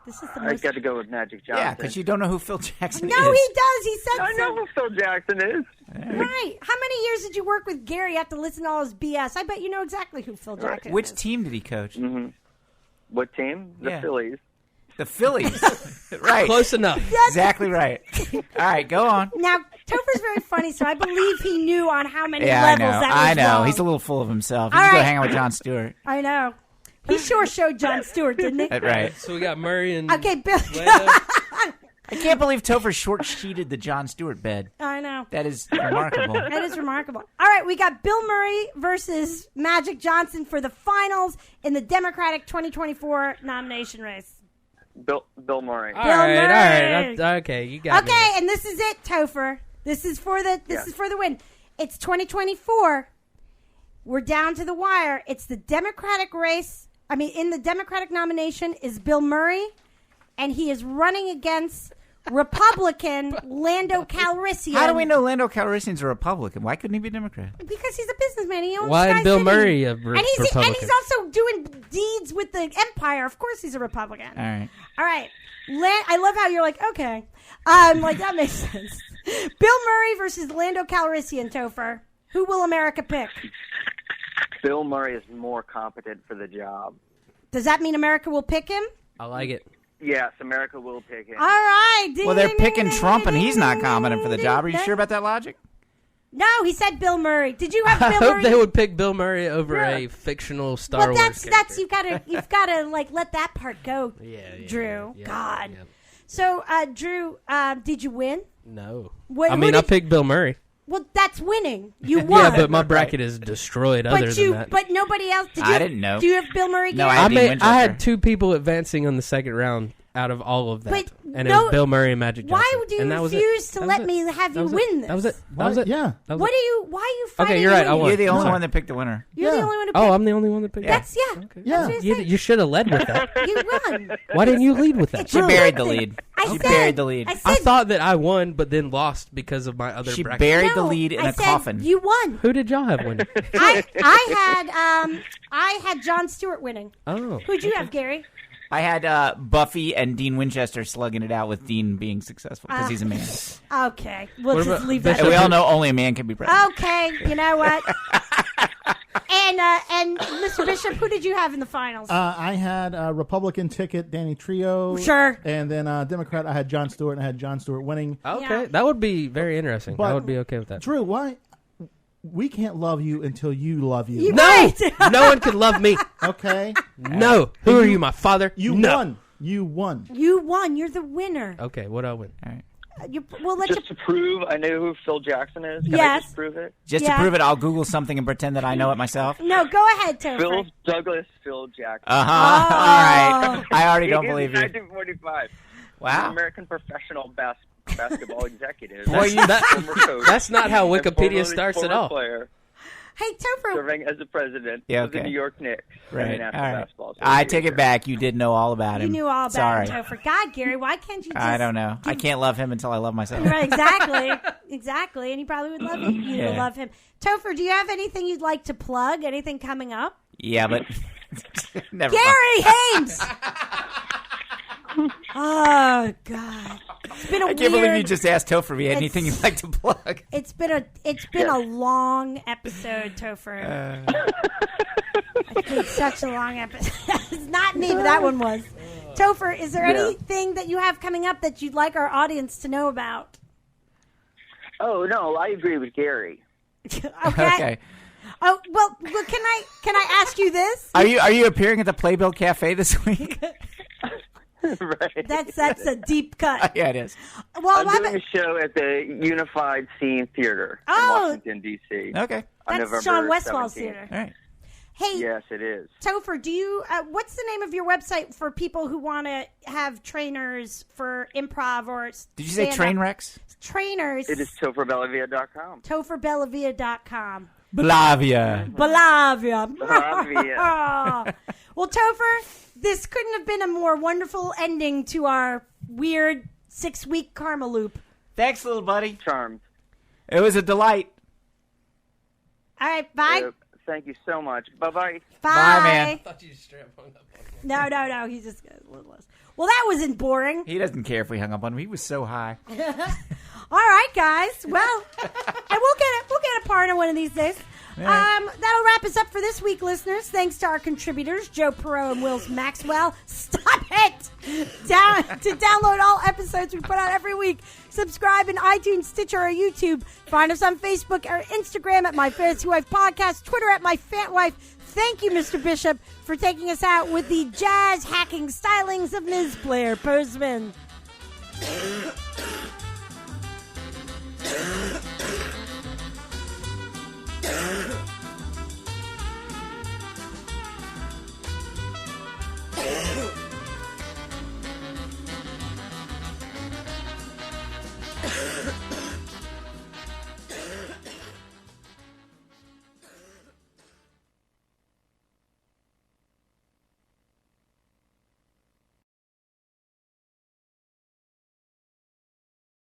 This is the I most. got to go with Magic Johnson. Yeah, because you don't know who Phil Jackson No, is. he does. He said I so. know who Phil Jackson is. Right. How many years did you work with Gary? You have to listen to all his BS. I bet you know exactly who Phil Jackson Which is. team did he coach? What team? The Yeah. Phillies. The Phillies. Right. Close enough. Exactly right. All right, go on. Now, Topher's very funny, so I believe he knew on how many Yeah, I levels know. that was I know. wrong. He's a little full of himself. He All should go right. hang out with Jon Stewart. I know. He sure showed Jon Stewart, didn't he? Right. So we got Murray and Okay, Bill. Lando. I can't believe Topher short-sheeted the Jon Stewart bed. I know. That is remarkable. That is remarkable. All right, we got Bill Murray versus Magic Johnson for the finals in the Democratic 2024 nomination race. Bill Murray. All Bill right. Murray. Okay, you got me. Okay, and this is it, Topher. This is for the win. It's 2024. We're down to the wire. It's the Democratic race. I mean, in the Democratic nomination is Bill Murray, and he is running against Republican Lando Calrissian. How do we know Lando Calrissian's a Republican? Why couldn't he be a Democrat? Because he's a businessman. He owns Why Sky is Bill City. Murray a and he's Republican? also doing deeds with the Empire. Of course, he's a Republican. All right. All right. I love how you're like, okay. Like, that makes sense. Bill Murray versus Lando Calrissian, Topher. Who will America pick? Bill Murray is more competent for the job. Does that mean America will pick him? I like it. Yes, America will pick him. All right. Ding, Well, they're ding, picking ding, Trump, ding, and he's ding, not ding, competent for the ding, job. Are you ding. sure about that logic? No, he said Bill Murray. Did you have I Bill hope Murray? they would pick Bill Murray over Yeah. a fictional Star Well, Wars that's character. you've gotta like let that part go. Yeah, Drew. yeah, God. yeah. So, Drew, did you win? No. What- I who mean, I did- picked Bill Murray. Well, that's winning. You won. Yeah, but my bracket is destroyed other than that. But nobody else. Did I you didn't know. Do you have Bill Murray? No, Gary? I Dean I Winchester. had two people advancing on the second round out of all of that. But and it no- was Bill Murray and Magic Johnson. Why do you and that was it. refuse to That was let it. me have That you was it. win this? That was it. That was What? it. Yeah. That was Why it. are you fighting? you're right, to I win? won. You're the only Sorry. one that picked the winner. You're the Yeah. only one who Oh, picked. I'm the only one that picked That's it. yeah. Okay. Yeah. That's what I You, said. you should have led with that. You won. Why didn't you lead with that? She Well, buried the listen, lead. I She said- buried the lead. I said I thought that I won, but then lost because of my other She bracket. buried the no, lead in I a said coffin. You won. Who did y'all have winning? I had Jon Stewart winning. Oh. Who'd you have, Gary? I had Buffy and Dean Winchester slugging it out with Dean being successful because he's a man. Okay, we'll What just about leave that. And we all know only a man can be president. Okay, you know what? And Mr. Bishop, who did you have in the finals? I had a Republican ticket, Danny Trio. Sure. And then Democrat, I had Jon Stewart, and I had Jon Stewart winning. Okay, Yeah. that would be very interesting. But- I would be okay with that. Drew, why? We can't love you until you love you. No, Right. no one can love me. Okay? No, who are you, my father? You no. won. You won. You won. You're the winner. Okay, what I win? All right. We'll let you. Just to prove I know who Phil Jackson is. Can I Yes. just prove it? Just Yeah. to prove it, I'll Google something and pretend that I know it myself. No, go ahead, Topher. Phil Douglas, Phil Jackson. Uh-huh. Oh. All right. I already don't He is believe you. 1945. Wow. American professional basketball executive. Boy, you- Former coach. That's not how and Wikipedia starts at former all. Player Hey, Topher. serving as the president Yeah, of the okay. New York Knicks. and Right. the All National right. Basketball I take it Association. back. You did know all about You him. knew all about Sorry. it, Topher. God, Gary, why can't you just... I don't know. I can't love him until I love myself. Right, exactly. And he probably would love you to Yeah. love him. Topher, do you have anything you'd like to plug? Anything coming up? Yeah, but never mind. Gary Haynes! Oh, God. It's been a I can't believe you weird... just asked Topher if he had anything you'd like to plug. It's been a long episode, Topher. It's been such a long episode. It's not me, but that one was. Topher, is there Yeah. anything that you have coming up that you'd like our audience to know about? Oh, no, I agree with Gary. Okay. Okay. Oh, well, can I ask you this? Are you appearing at the Playbill Cafe this week? Right. That's a deep cut. Yeah, it is. Well, I'm doing a show at the Unified Scene Theater Oh. in Washington, D.C. Okay. on that's November Sean Westfall's 17th. theater. All right. Hey, Yes, it is. Topher, do you? What's the name of your website for people who want to have trainers for improv or? Did you say stand-up? train wrecks? Trainers. It is TopherBellavia.com. TopherBellavia.com. Blavia. Belavia. Belavia. Well, Topher, this couldn't have been a more wonderful ending to our weird 6-week karma loop. Thanks, little buddy. Charmed. It was a delight. All right, bye. Thank you so much. Bye-bye. Bye, man. thought you just straight up hung up on me. No. He's just a little less. Well, that wasn't boring. He doesn't care if we hung up on him. He was so high. All right, guys. Well, and we'll get a partner one of these days. That'll wrap us up for this week, listeners. Thanks to our contributors, Joe Perot and Wills Maxwell. Stop it! To download all episodes we put out every week, subscribe in iTunes, Stitcher, or YouTube. Find us on Facebook or Instagram at My Fantasy Wife Podcast, Twitter at My Fant Wife. Thank you, Mr. Bishop, for taking us out with the jazz hacking stylings of Ms. Blair Postman.